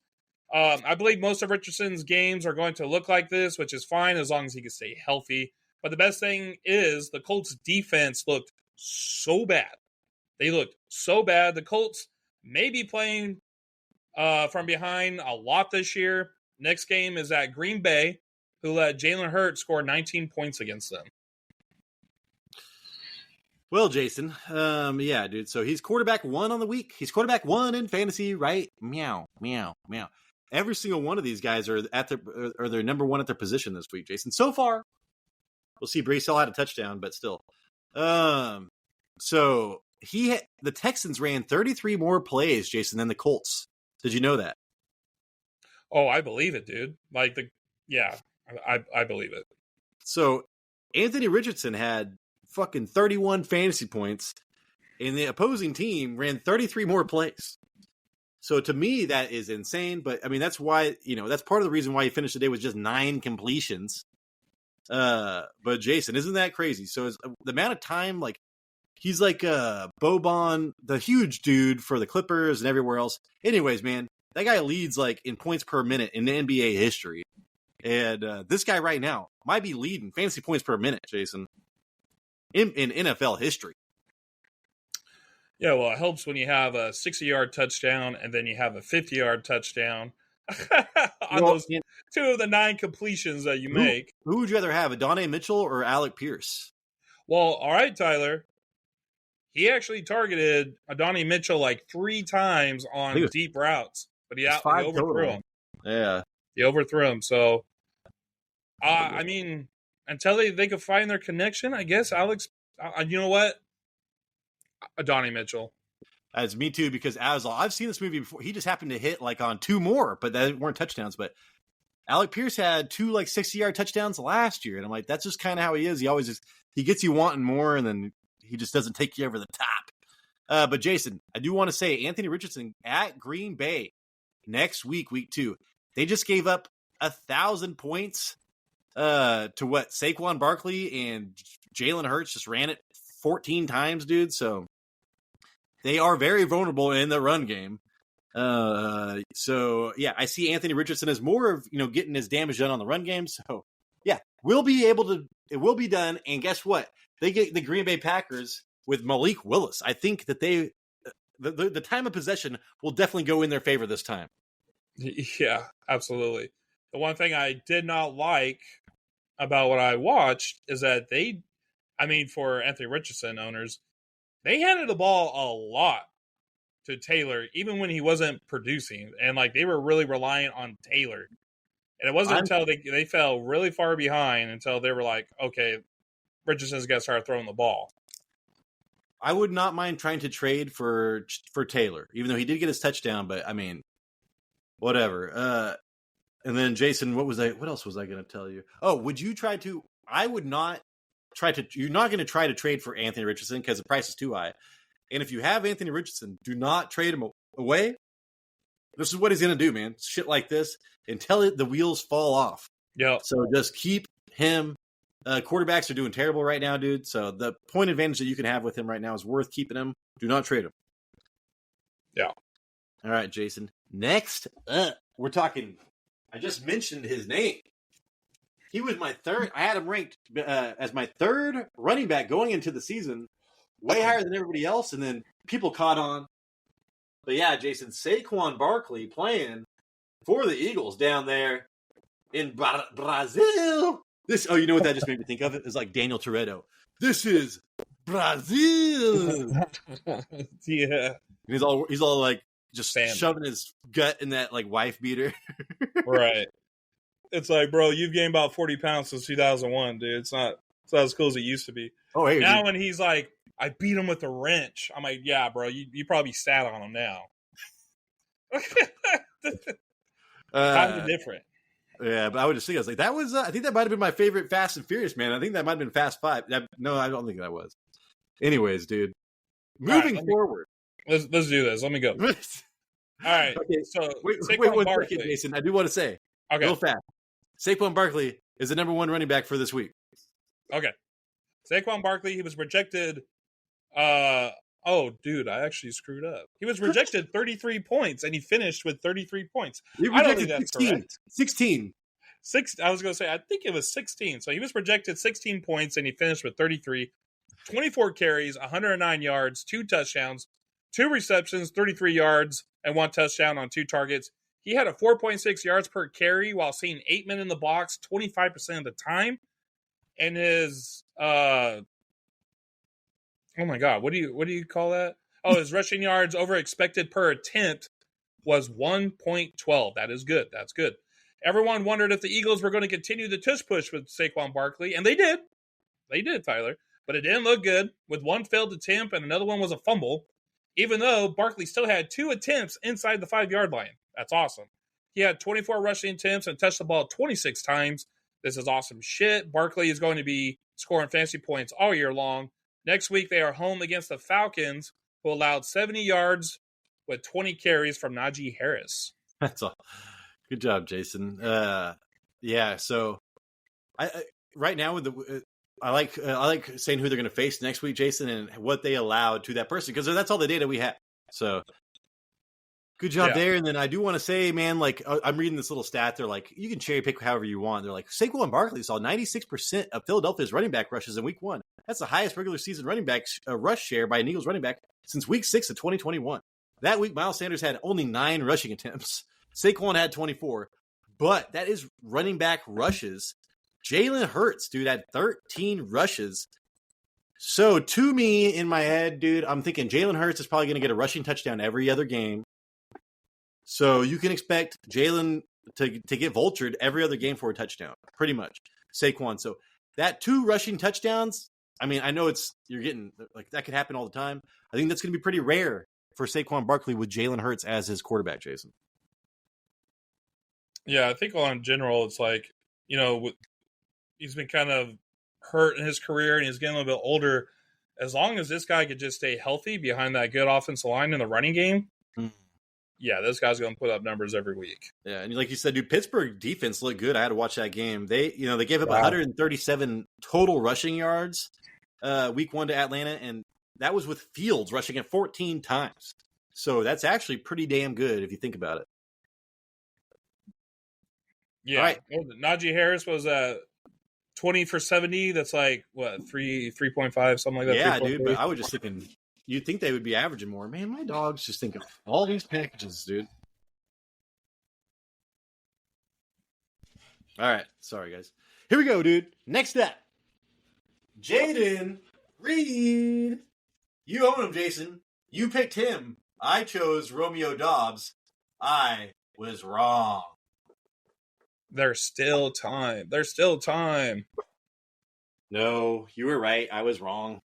I believe most of Richardson's games are going to look like this, which is fine as long as he can stay healthy. But the best thing is the Colts' defense looked so bad. They looked so bad. The Colts may be playing from behind a lot this year. Next game is at Green Bay, who let Jalen Hurts score 19 points against them. Well, Jason, yeah, dude. So he's quarterback 1 on the week. He's quarterback 1 in fantasy, right? Meow, meow, meow. Every single one of these guys are they're number 1 at their position this week, Jason. So far, we'll see. Brees Hall had a touchdown, but still. So the Texans ran 33 more plays, Jason, than the Colts. Did you know that? Oh, I believe it, dude. I believe it. So Anthony Richardson had fucking 31 fantasy points, and the opposing team ran 33 more plays. So to me, that is insane. But I mean, that's why, that's part of the reason why he finished the day with just 9 completions. But Jason, isn't that crazy? So the amount of time, like, he's like Boban, the huge dude for the Clippers and everywhere else. Anyways, man, that guy leads like in points per minute in the NBA history. And this guy right now might be leading fantasy points per minute, Jason, in NFL history. Yeah, well, it helps when you have a 60-yard touchdown and then you have a 50-yard touchdown on those 2 of the 9 completions that you make. Who would you rather have, Adonai Mitchell or Alec Pierce? Well, all right, Tyler. He actually targeted Adonai Mitchell like 3 times on deep routes, but he overthrew him. Yeah. He overthrew him. So, I mean, until they could find their connection, I guess you know what? Adonai Mitchell. As me too, because I've seen this movie before. He just happened to hit like on 2 more, but that weren't touchdowns. But Alec Pierce had 2 like 60-yard touchdowns last year, and I'm like, that's just kind of how he is. He gets you wanting more, and then he just doesn't take you over the top. But Jason, I do want to say Anthony Richardson at Green Bay next week, week 2. They just gave up 1,000 points to what Saquon Barkley and Jalen Hurts just ran it 14 times, dude. So they are very vulnerable in the run game. So yeah, I see Anthony Richardson as more of, getting his damage done on the run game. So yeah, it will be done. And guess what? They get the Green Bay Packers with Malik Willis. I think that the time of possession will definitely go in their favor this time. Yeah, absolutely. The one thing I did not like about what I watched is that for Anthony Richardson owners, they handed the ball a lot to Taylor, even when he wasn't producing. And they were really reliant on Taylor. And it wasn't until they fell really far behind until they were like, okay, Richardson's got to start throwing the ball. I would not mind trying to trade for Taylor, even though he did get his touchdown, but I mean, whatever. And then Jason, what else was I going to tell you? Oh, would you try to? I would not going to try to trade for Anthony Richardson because the price is too high. And if you have Anthony Richardson, do not trade him away. This is what he's going to do, man. Shit like this until the wheels fall off. Yeah. So just keep him. Quarterbacks are doing terrible right now, dude. So the point advantage that you can have with him right now is worth keeping him. Do not trade him. Yeah. All right, Jason. Next up, we're talking. I just mentioned his name. He was my third. I had him ranked as my third running back going into the season, way higher than everybody else. And then people caught on. But yeah, Jason, Saquon Barkley playing for the Eagles down there in Brazil. You know what that just made me think of? It is like Daniel Toretto. This is Brazil. Yeah. And he's all like just Sam. shoving his gut in that like wife beater. Right. It's like, bro, you've gained about 40 pounds since 2001, dude. It's not as cool as it used to be. Oh, hey, now dude. When he's like, I beat him with a wrench, I'm like, yeah, bro, you probably sat on him now. Kind of different. Yeah, but I was like, that was, I think that might have been my favorite Fast and Furious, man. I think that might have been Fast 5. No, I don't think that was. Anyways, dude, moving forward. Let's do this. Let me go. All right. Okay. So, wait one second, Jason. I do want to say, real fast, Saquon Barkley is the number one running back for this week. Okay. Saquon Barkley, he was projected, dude, I actually screwed up. He was projected 33 points, and he finished with 33 points. I don't think that's 16. Correct. 16. I was going to say, I think it was 16. So he was projected 16 points, and he finished with 33. 24 carries, 109 yards, 2 touchdowns, 2 receptions, 33 yards, and 1 touchdown on 2 targets. He had a 4.6 yards per carry while seeing 8 men in the box 25% of the time. And his oh my god, what do you call that? Oh, his rushing yards over expected per attempt was 1.12. That is good. That's good. Everyone wondered if the Eagles were going to continue the tush push with Saquon Barkley, and they did. They did, Tyler. But it didn't look good, with 1 failed attempt and another one was a fumble, even though Barkley still had 2 attempts inside the 5-yard line. That's awesome. He had 24 rushing attempts and touched the ball 26 times. This is awesome shit. Barkley is going to be scoring fantasy points all year long. Next week, they are home against the Falcons, who allowed 70 yards with 20 carries from Najee Harris. That's all. Good job, Jason. Yeah, so I right now with I like saying who they're going to face next week, Jason, and what they allowed to that person, because that's all the data we have. So good job there. And then I do want to say, man, like I'm reading this little stat. They're like, you can cherry pick however you want. They're like, Saquon Barkley saw 96% of Philadelphia's running back rushes in week 1. That's the highest regular season running back rush share by an Eagles running back since week 6 of 2021. That week, Miles Sanders had only 9 rushing attempts. Saquon had 24, but that is running back rushes. Jalen Hurts, dude, had 13 rushes. So to me, in my head, dude, I'm thinking Jalen Hurts is probably going to get a rushing touchdown every other game. So you can expect Jalen to get vultured every other game for a touchdown, pretty much. Saquon. So that 2 rushing touchdowns, I mean, I know you're getting, like, that could happen all the time. I think that's going to be pretty rare for Saquon Barkley with Jalen Hurts as his quarterback, Jason. Yeah, I think in general, it's like, he's been kind of hurt in his career and he's getting a little bit older. As long as this guy could just stay healthy behind that good offensive line in the running game, yeah, this guy's going to put up numbers every week. Yeah, and like you said, dude, Pittsburgh defense looked good. I had to watch that game. They gave up 137 total rushing yards week 1 to Atlanta, and that was with Fields rushing it 14 times. So that's actually pretty damn good if you think about it. Yeah, right. Najee Harris was 20 for 70. That's like, what, 3.5, something like that? Yeah, dude, but I was just thinking, you'd think they would be averaging more. Man, my dog's just thinking all these packages, dude. All right. Sorry, guys. Here we go, dude. Next up, Jayden Reed. You own him, Jason. You picked him. I chose Romeo Doubs. I was wrong. There's still time. There's still time. No, you were right. I was wrong.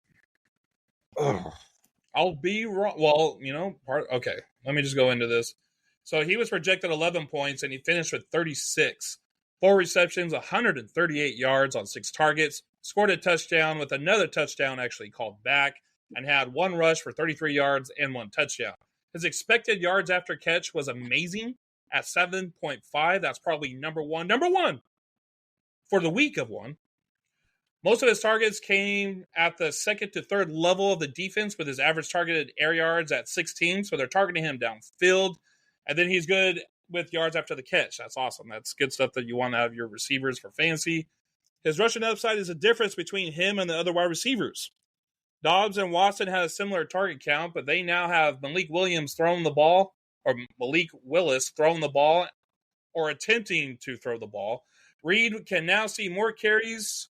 Ugh. I'll be wrong. Well, okay. Let me just go into this. So he was projected 11 points, and he finished with 36. 4 receptions, 138 yards on 6 targets, scored a touchdown with another touchdown actually called back, and had one rush for 33 yards and one touchdown. His expected yards after catch was amazing at 7.5. That's probably number one for the week of one. Most of his targets came at the second to third level of the defense, with his average targeted air yards at 16. So they're targeting him downfield. And then he's good with yards after the catch. That's awesome. That's good stuff that you want out of your receivers for fantasy. His rushing upside is a difference between him and the other wide receivers. Dobbs and Watson had a similar target count, but they now have Malik Willis throwing the ball, or attempting to throw the ball. Reed can now see more carries,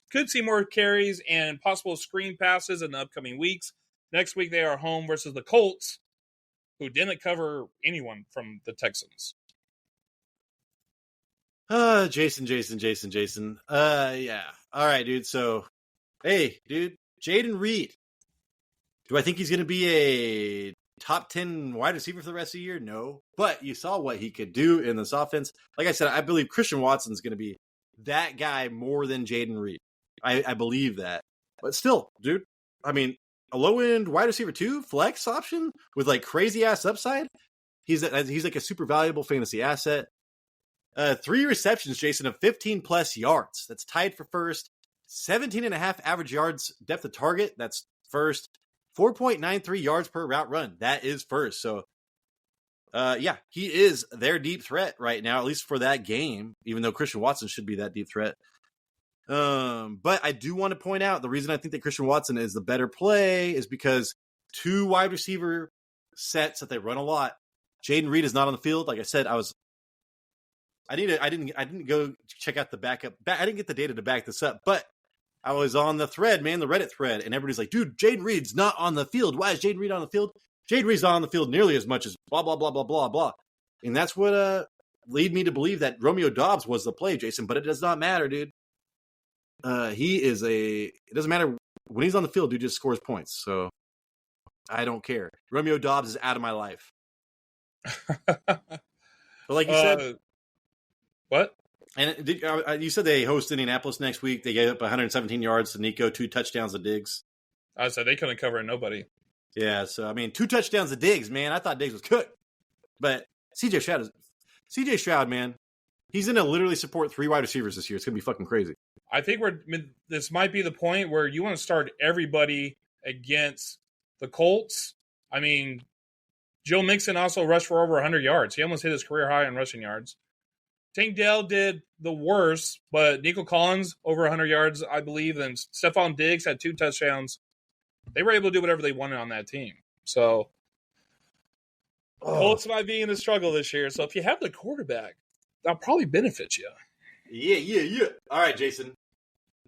and possible screen passes in the upcoming weeks. Next week, they are home versus the Colts, who didn't cover anyone from the Texans. Jason. Yeah. All right, dude. So, hey, dude, Jayden Reed. Do I think he's going to be a top 10 wide receiver for the rest of the year? No. But you saw what he could do in this offense. Like I said, I believe Christian Watson's going to be that guy more than Jayden Reed. I believe that. But still, dude, I mean, a low-end wide receiver 2 flex option with like crazy-ass upside. He's like a super valuable fantasy asset. 3 receptions, Jason, of 15-plus yards. That's tied for first. 17.5 average yards depth of target. That's first. 4.93 yards per route run. That is first. So, yeah, he is their deep threat right now, at least for that game, even though Christian Watson should be that deep threat. But I do want to point out the reason I think that Christian Watson is the better play is because 2 wide receiver sets that they run a lot. Jayden Reed is not on the field. Like I said, I didn't go check out the backup. I didn't get the data to back this up, but I was on the thread, man, the Reddit thread, and everybody's like, dude, Jayden Reed's not on the field. Why is Jayden Reed on the field? Jayden Reed's not on the field nearly as much as blah, blah, blah, blah, blah, blah. And that's what lead me to believe that Romeo Doubs was the play, Jason, but it does not matter, dude. It doesn't matter. When he's on the field, dude just scores points. So I don't care. Romeo Doubs is out of my life. But like you said. What? And you said they host Indianapolis next week. They gave up 117 yards to Nico, 2 touchdowns to Diggs. I said they couldn't cover nobody. Yeah, so, I mean, 2 touchdowns to Diggs, man. I thought Diggs was cooked. But CJ Stroud, man, he's going to literally support 3 wide receivers this year. It's going to be fucking crazy. I think this might be the point where you want to start everybody against the Colts. I mean, Joe Mixon also rushed for over 100 yards. He almost hit his career high in rushing yards. Tank Dell did the worst, but Nico Collins over 100 yards, I believe, and Stephon Diggs had 2 touchdowns. They were able to do whatever they wanted on that team. So, Colts might be in a struggle this year. So, if you have the quarterback, that'll probably benefit you. Yeah. All right, Jason.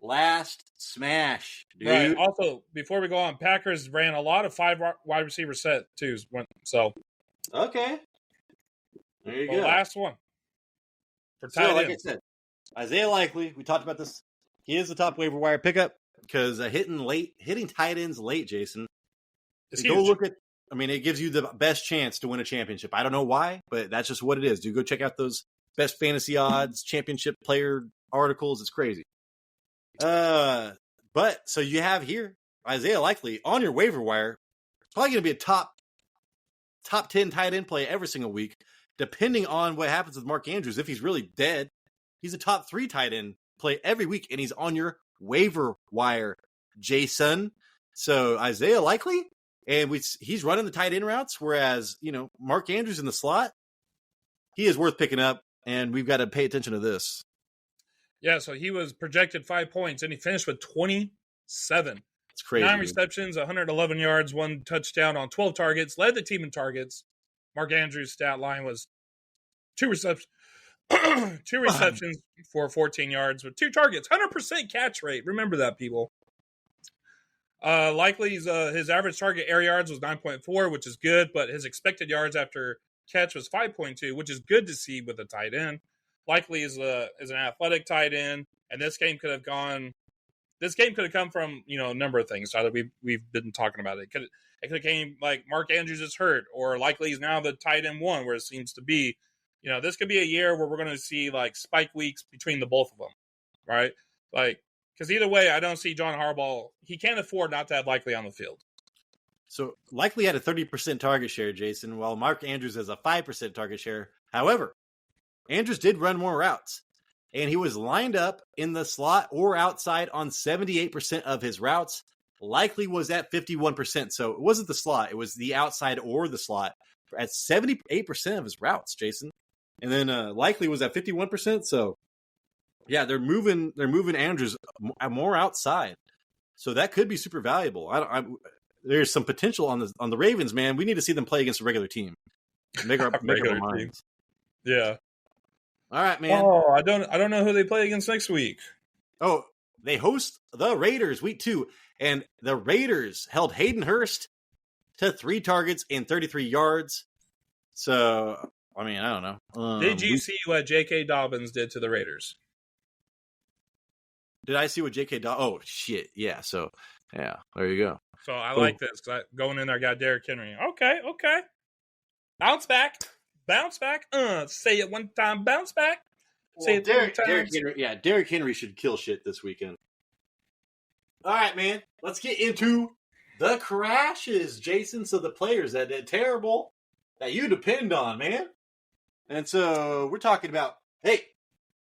Last smash, dude. Right. Also, before we go on, Packers ran a lot of 5 wide receiver set twos. So, okay. There you go. Last one. For tight like ends. I said, Isaiah Likely, we talked about this. He is the top waiver wire pickup because hitting tight ends late, Jason. Go look at. I mean, it gives you the best chance to win a championship. I don't know why, but that's just what it is. Do go check out those best fantasy odds, championship player articles. It's crazy. But so you have here Isaiah Likely on your waiver wire. Probably going to be a top 10 tight end play every single week. Depending on what happens with Mark Andrews, if he's really dead, he's a top 3 tight end play every week, and he's on your waiver wire, Jason. So Isaiah Likely, and he's running the tight end routes, whereas, Mark Andrews in the slot, he is worth picking up, and we've got to pay attention to this. Yeah, so he was projected 5 points, and he finished with 27. It's crazy. 9 receptions, 111 yards, 1 touchdown on 12 targets, led the team in targets. Mark Andrews' stat line was 2 receptions for 14 yards with 2 targets. 100% catch rate. Remember that, people. Likely's his average target air yards was 9.4, which is good, but his expected yards after catch was 5.2, which is good to see with a tight end. Likely is an athletic tight end, and this game could have come from a number of things. Tyler, we've been talking about it. It could have came like Mark Andrews is hurt, or Likely is now the tight end 1, where it seems to be. This could be a year where we're going to see like spike weeks between the both of them, right? Like Because either way, I don't see John Harbaugh. He can't afford not to have Likely on the field. So Likely had a 30% target share, Jason, while Mark Andrews has a 5% target share. However, Andrews did run more routes, and he was lined up in the slot or outside on 78% of his routes. Likely was at 51%. So it wasn't the slot. It was the outside or the slot at 78% of his routes, Jason. And then Likely was at 51%. So, yeah, they're moving Andrews more outside. So that could be super valuable. There's some potential on the Ravens, man. We need to see them play against a regular team. Make our minds. Yeah. All right, man. Oh, I don't know who they play against next week. Oh, they host the Raiders week 2, and the Raiders held Hayden Hurst to 3 targets and 33 yards. So, I mean, I don't know. Did you see what J.K. Dobbins did to the Raiders? Did I see what J.K. Oh, shit. Yeah. So, yeah, there you go. So I like this because going in there, I got Derrick Henry. Okay. Bounce back. Say it one time. Bounce back. Say it Derrick Henry. Yeah, Derrick Henry should kill shit this weekend. All right, man. Let's get into the crashes, Jason. So the players that did terrible that you depend on, man. And so we're talking about, hey,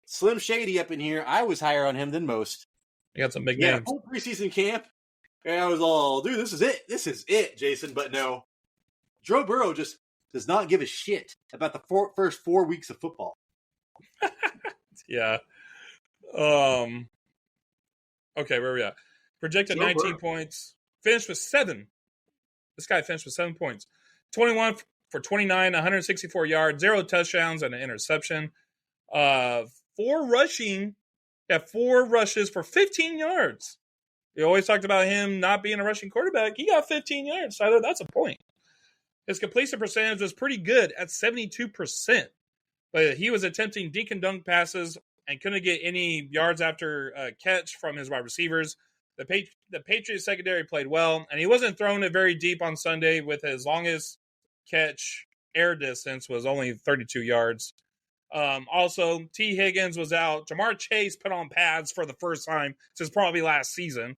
Slim Shady up in here. I was higher on him than most. You got some big names. Whole preseason camp. And I was all, dude, this is it. This is it, Jason. But no, Joe Burrow just does not give a shit about the first 4 weeks of football. Yeah. Okay, where are we at? Projected 19 points. Finished with 7. This guy finished with 7 points. 21 for 29, 164 yards, 0 touchdowns, and an interception. 4 rushing. Yeah, 4 rushes for 15 yards. We always talked about him not being a rushing quarterback. He got 15 yards. So that's a point. His completion percentage was pretty good at 72%. But he was attempting dink and dunk passes and couldn't get any yards after catch from his wide receivers. The Patriots secondary played well, and he wasn't throwing it very deep on Sunday with his longest catch air distance was only 32 yards. Also, T. Higgins was out. Jamar Chase put on pads for the first time since probably last season.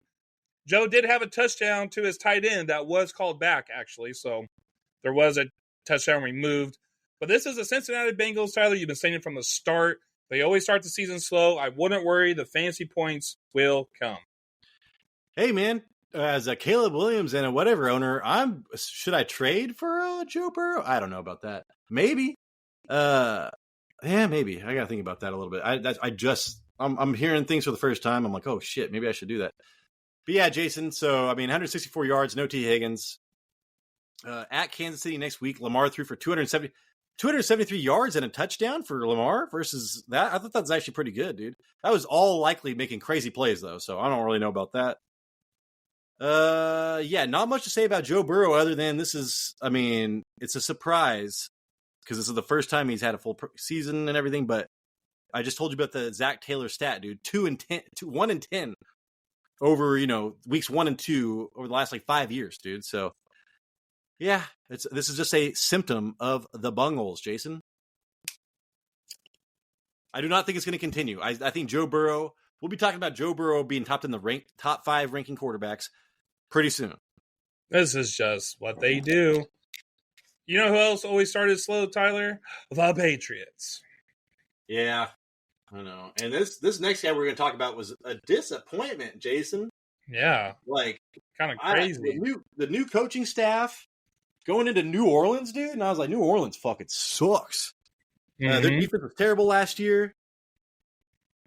Joe did have a touchdown to his tight end that was called back, actually. So there was a touchdown removed. But this is the Cincinnati Bengals, Tyler. You've been saying it from the start. They always start the season slow. I wouldn't worry. The fantasy points will come. Hey, man. As a Caleb Williams and a whatever owner, should I trade for Joe Burrow? I don't know about that. Maybe. Yeah, maybe. I got to think about that a little bit. I'm hearing things for the first time. I'm like, oh, shit, maybe I should do that. But yeah, Jason, so, 164 yards, no T. Higgins. At Kansas City next week, Lamar threw for 273 yards and a touchdown for Lamar versus that. I thought that was actually pretty good, dude. That was all Likely making crazy plays, though, so I don't really know about that. Yeah, not much to say about Joe Burrow other than this is, it's a surprise because this is the first time he's had a full season and everything, but I just told you about the Zach Taylor stat, dude. 1 and 10 over, weeks 1 and 2 over the last 5 years, dude. So yeah, this is just a symptom of the Bungles, Jason. I do not think it's going to continue. I think Joe Burrow, we'll be talking about Joe Burrow being topped in the top 5 ranking quarterbacks pretty soon. This is just what they do. You know who else always started slow, Tyler? The Patriots. Yeah, I know. And this next guy we're going to talk about was a disappointment, Jason. Yeah. Kind of crazy. The new coaching staff going into New Orleans, dude. And I was like, New Orleans fucking sucks. Their defense was terrible last year.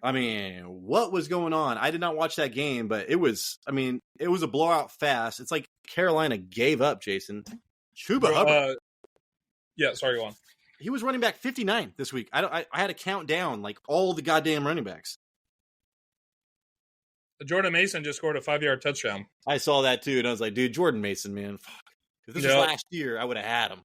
What was going on? I did not watch that game, but it was a blowout fast. It's like Carolina gave up, Jason. Chuba Hubbard. Yeah, sorry, go on. He was running back 59 this week. I had to count down all the goddamn running backs. Jordan Mason just scored a 5-yard touchdown. I saw that too, and I was like, dude, Jordan Mason, man. Fuck. If this was last year, I would have had him.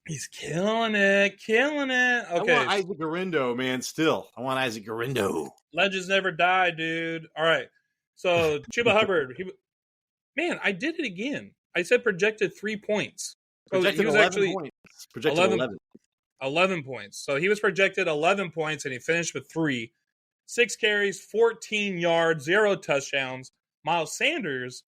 He's killing it. Okay. I want Isaac Garindo, man, still. I want Isaac Garindo. Legends never die, dude. All right. So, Chuba Hubbard. I did it again. I said projected 3 points. Projected 11 points. Projected 11. 11 points. So, he was projected 11 points, and he finished with 3. 6 carries, 14 yards, 0 touchdowns. Miles Sanders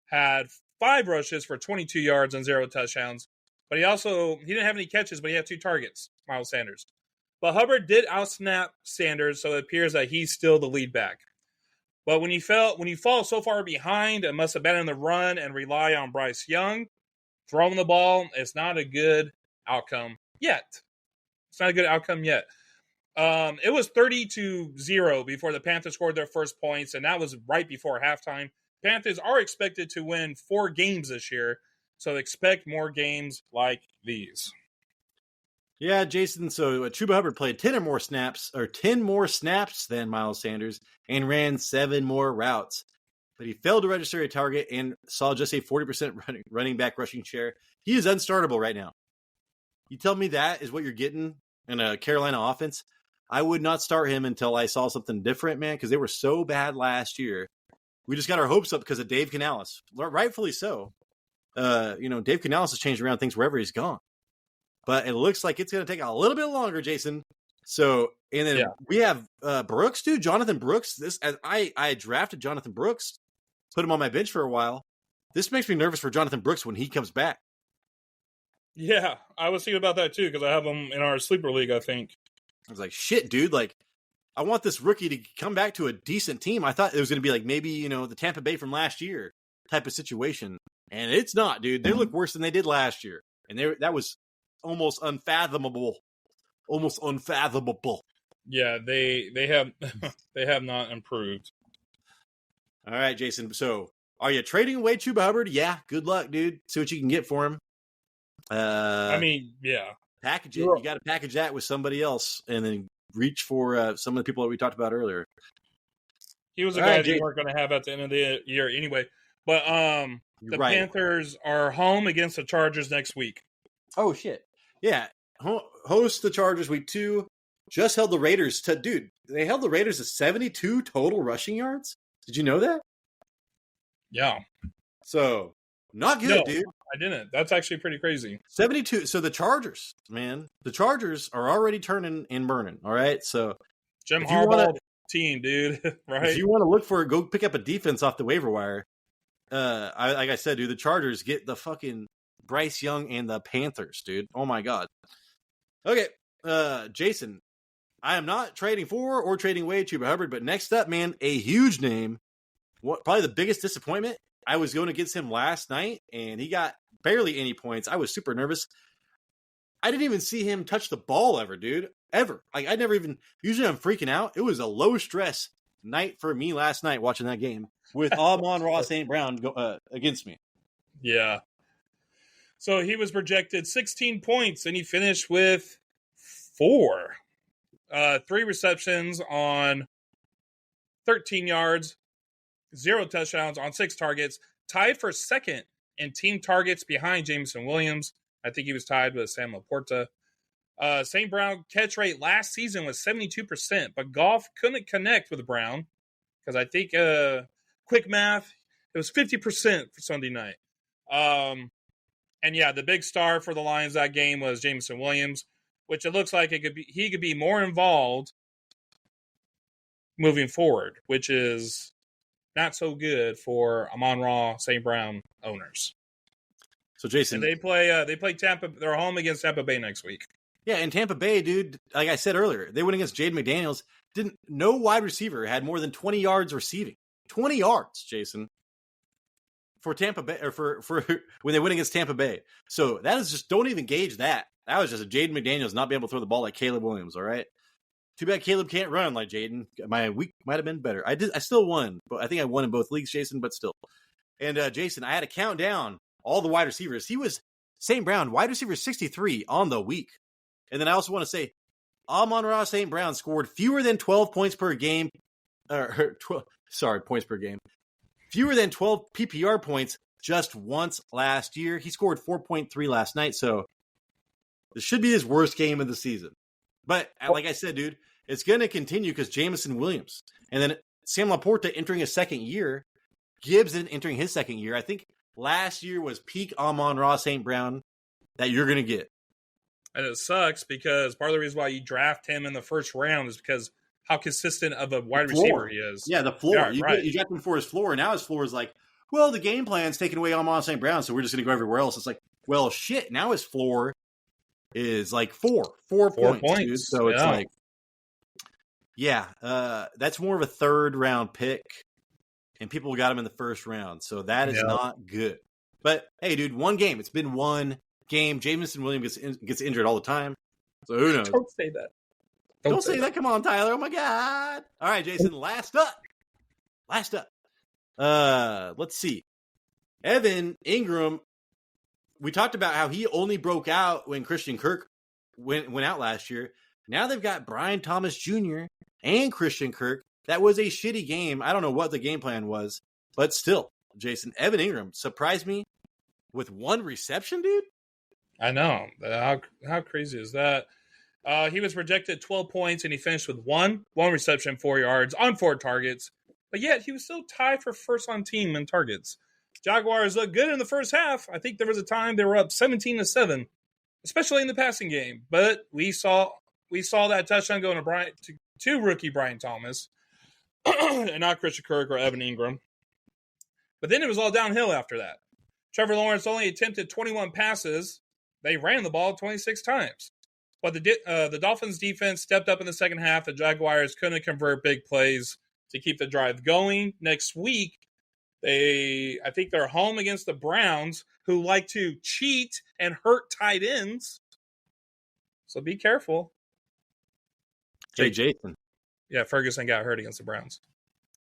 had 5 rushes for 22 yards and 0 touchdowns. But he didn't have any catches, but he had 2 targets, Miles Sanders. But Hubbard did outsnap Sanders, so it appears that he's still the lead back. But when you fall so far behind and must abandon the run and rely on Bryce Young throwing the ball, it's not a good outcome yet. It was 30-0 before the Panthers scored their first points, and that was right before halftime. Panthers are expected to win 4 games this year, so expect more games like these. Yeah, Jason, so Chuba Hubbard played 10 more snaps than Miles Sanders and ran 7 more routes. But he failed to register a target and saw just a 40% running back rushing share. He is unstartable right now. You tell me that is what you're getting in a Carolina offense? I would not start him until I saw something different, man, because they were so bad last year. We just got our hopes up because of Dave Canales. Rightfully so. Dave Canales has changed around things wherever he's gone. But it looks like it's going to take a little bit longer, Jason. So, and then we have Brooks, dude. Jonathan Brooks. I drafted Jonathan Brooks, put him on my bench for a while. This makes me nervous for Jonathan Brooks when he comes back. Yeah, I was thinking about that too because I have him in our sleeper league, I think. I was like, shit, dude. Like, I want this rookie to come back to a decent team. I thought it was going to be like maybe, the Tampa Bay from last year type of situation. And it's not, dude. They look worse than they did last year. And that was almost unfathomable. Yeah, they have they have not improved. All right, Jason. So, are you trading away Chuba Hubbard? Yeah, good luck, dude. See what you can get for him. Yeah. Package it. You got to package that with somebody else and then reach for some of the people that we talked about earlier. He was a guy that you weren't going to have at the end of the year anyway. But the Panthers are home against the Chargers next week. Oh, shit. Yeah. Host the Chargers week 2. Just held the Raiders to, dude, they held the Raiders to 72 total rushing yards. Did you know that? Yeah. So, not good, dude. I didn't. That's actually pretty crazy. 72. So the Chargers, man, the Chargers are already turning and burning. All right. So Jim Harbaugh team, dude. Right. If you want to go pick up a defense off the waiver wire. Like I said, dude, the Chargers get the fucking Bryce Young and the Panthers, dude. Oh my God. Okay. Jason, I am not trading for or trading away Chuba Hubbard, but next up, man, a huge name. Probably the biggest disappointment. I was going against him last night, and he got barely any points. I was super nervous. I didn't even see him touch the ball ever, dude. Ever. Like, I never even... Usually I'm freaking out. It was a low-stress night for me last night watching that game with Amon-Ra St. Brown against me. Yeah. So he was projected 16 points, and he finished with 4. 3 receptions on 13 yards, 0 touchdowns on 6 targets, tied for second in team targets behind Jameson Williams. I think he was tied with Sam Laporta. St. Brown catch rate last season was 72%, but Goff couldn't connect with Brown because I think, quick math, it was 50% for Sunday night. And yeah, the big star for the Lions that game was Jameson Williams, which it looks like he could be more involved moving forward, which is not so good for Amon-Ra St. Brown owners. So Jason, and they play Tampa. They're home against Tampa Bay next week. Yeah, and Tampa Bay, dude, like I said earlier, they went against Jayden McDaniels. No wide receiver had more than 20 yards receiving. 20 yards, Jason, for Tampa Bay, or for when they went against Tampa Bay. So that is just, don't even gauge that. That was just a Jayden McDaniels not being able to throw the ball like Caleb Williams. All right. Too bad Caleb can't run like Jayden. My week might have been better. I still won, but I think I won in both leagues, Jason, but still. And Jason, I had to count down all the wide receivers. He was St. Brown, wide receiver 63 on the week. And then I also want to say, Amon-Ra St. Brown scored fewer than 12 points per game. Points per game. Fewer than 12 PPR points just once last year. He scored 4.3 last night, so this should be his worst game of the season. But like I said, dude, it's going to continue because Jameson Williams. And then Sam Laporta entering his second year. Gibbs entering his second year. I think last year was peak Amon-Ra St. Brown that you're going to get. And it sucks because part of the reason why you draft him in the first round is because how consistent of a wide Floor. receiver he is. Yeah, the floor. Yeah, right. You draft him for his floor, and now his floor is like, well, the game plan's taking away Amon-Ra St. Brown, so we're just going to go everywhere else. It's like, well, shit. Now his floor is like four points. Dude. So it's like, yeah, that's more of a third round pick, and people got him in the first round, so that is not good. But hey, dude, one game. It's been one game. Jameson Williams gets injured all the time, so who knows? Don't say that. Don't say that. Come on, Tyler. Oh my God. All right, Jason. Last up. Let's see. Evan Engram. We talked about how he only broke out when Christian Kirk went out last year. Now they've got Brian Thomas Jr. and Christian Kirk. That was a shitty game. I don't know what the game plan was, but still, Jason, Evan Engram surprised me with one reception, dude. I know. How crazy is that? He was projected 12 points, and he finished with one reception, 4 yards on 4 targets. But yet, he was still tied for first on team in targets. Jaguars looked good in the first half. I think there was a time they were up 17-7, especially in the passing game. But we saw that touchdown going to rookie Brian Thomas, and not Christian Kirk or Evan Engram. But then it was all downhill after that. Trevor Lawrence only attempted 21 passes. They ran the ball 26 times. But the Dolphins' defense stepped up in the second half. The Jaguars couldn't convert big plays to keep the drive going. Next week, I think they're home against the Browns, who like to cheat and hurt tight ends. So be careful. Hey, Jason. Yeah, Ferguson got hurt against the Browns.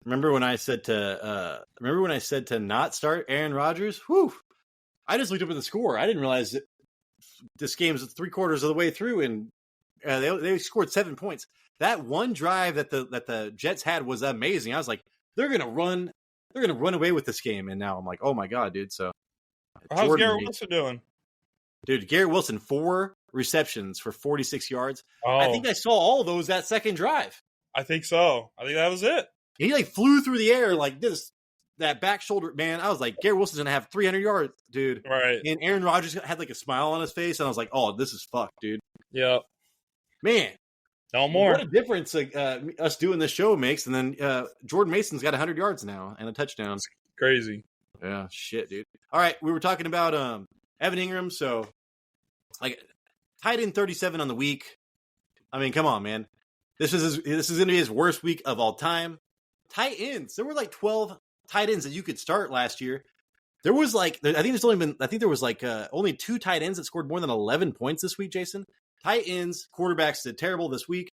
Remember when I said to not start Aaron Rodgers? Whew. I just looked up at the score. I didn't realize that this game's 3/4 of the way through, and they scored 7 points. That one drive that the Jets had was amazing. I was like, they're gonna run away with this game, and now I'm like, oh my God, dude. So how's Garrett Wilson doing? Dude, Garrett Wilson, 4 receptions for 46 yards. Oh. I think I saw all of those that second drive. I think so. I think that was it. He like flew through the air like this. That back shoulder, man, I was like, Garrett Wilson's going to have 300 yards, dude. Right. And Aaron Rodgers had like a smile on his face, and I was like, oh, this is fucked, dude. Yep. Man. No more. What a difference us doing this show makes. And then Jordan Mason's got 100 yards now and a touchdown. It's crazy. Yeah, shit, dude. All right, we were talking about Evan Engram. So, like, tight end 37 on the week. I mean, come on, man. This is going to be his worst week of all time. Tight ends. There were like 12 tight ends that you could start last year. There was like, I think there was like only 2 tight ends that scored more than 11 points this week, Jason. Tight ends, quarterbacks did terrible this week.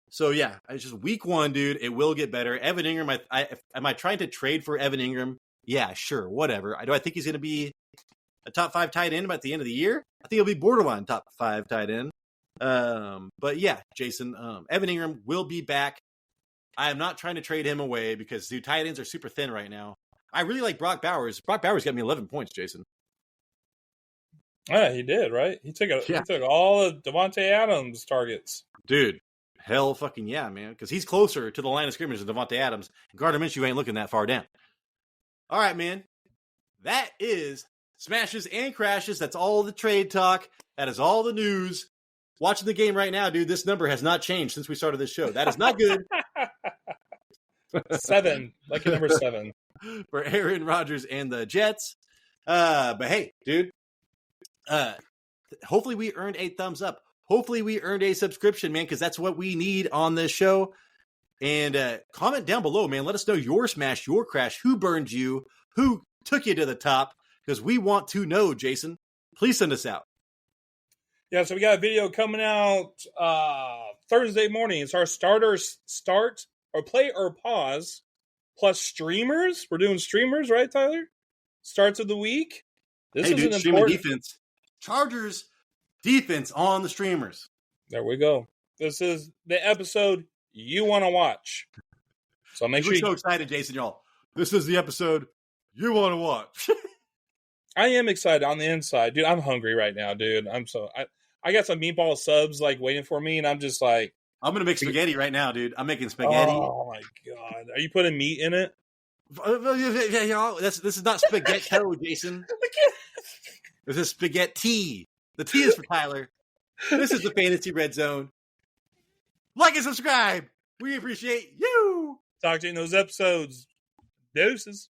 So yeah, it's just week 1, dude. It will get better. Evan Engram, am I trying to trade for Evan Engram? Yeah, sure, whatever. Do I think he's going to be a top 5 tight end at the end of the year? I think he'll be borderline top 5 tight end. But yeah, Jason, Evan Engram will be back. I am not trying to trade him away because dude, tight ends are super thin right now. I really like Brock Bowers. Brock Bowers got me 11 points, Jason. Yeah, he did, right? He took all of Devontae Adams' targets. Dude, hell fucking yeah, man. Because he's closer to the line of scrimmage than Devontae Adams. Gardner Minshew ain't looking that far down. All right, man. That is smashes and crashes. That's all the trade talk. That is all the news. Watching the game right now, dude, this number has not changed since we started this show. That is not good. 7. Lucky number 7. For Aaron Rodgers and the Jets. But hey, dude, hopefully we earned a thumbs up. Hopefully we earned a subscription, man, because that's what we need on this show. And comment down below, man. Let us know your smash, your crash, who burned you, who took you to the top, because we want to know, Jason. Please send us out. Yeah, so we got a video coming out Thursday morning. It's our starters start or play or pause plus streamers. We're doing streamers, right, Tyler? Starts of the week. This is an important defense. Chargers defense on the streamers. There we go. This is the episode you want to watch. So make sure you're so excited, Jason, y'all. This is the episode you want to watch. I am excited on the inside, dude. I'm hungry right now, dude. I got some meatball subs like waiting for me, and I'm just like, I'm gonna make spaghetti right now, dude. I'm making spaghetti. Oh my god, are you putting meat in it? This is not spaghetti, Jason. This is spaghetti. The T is for Tyler. This is the Fantasy Red Zone. Like and subscribe. We appreciate you. Talk to you in those episodes. Deuces.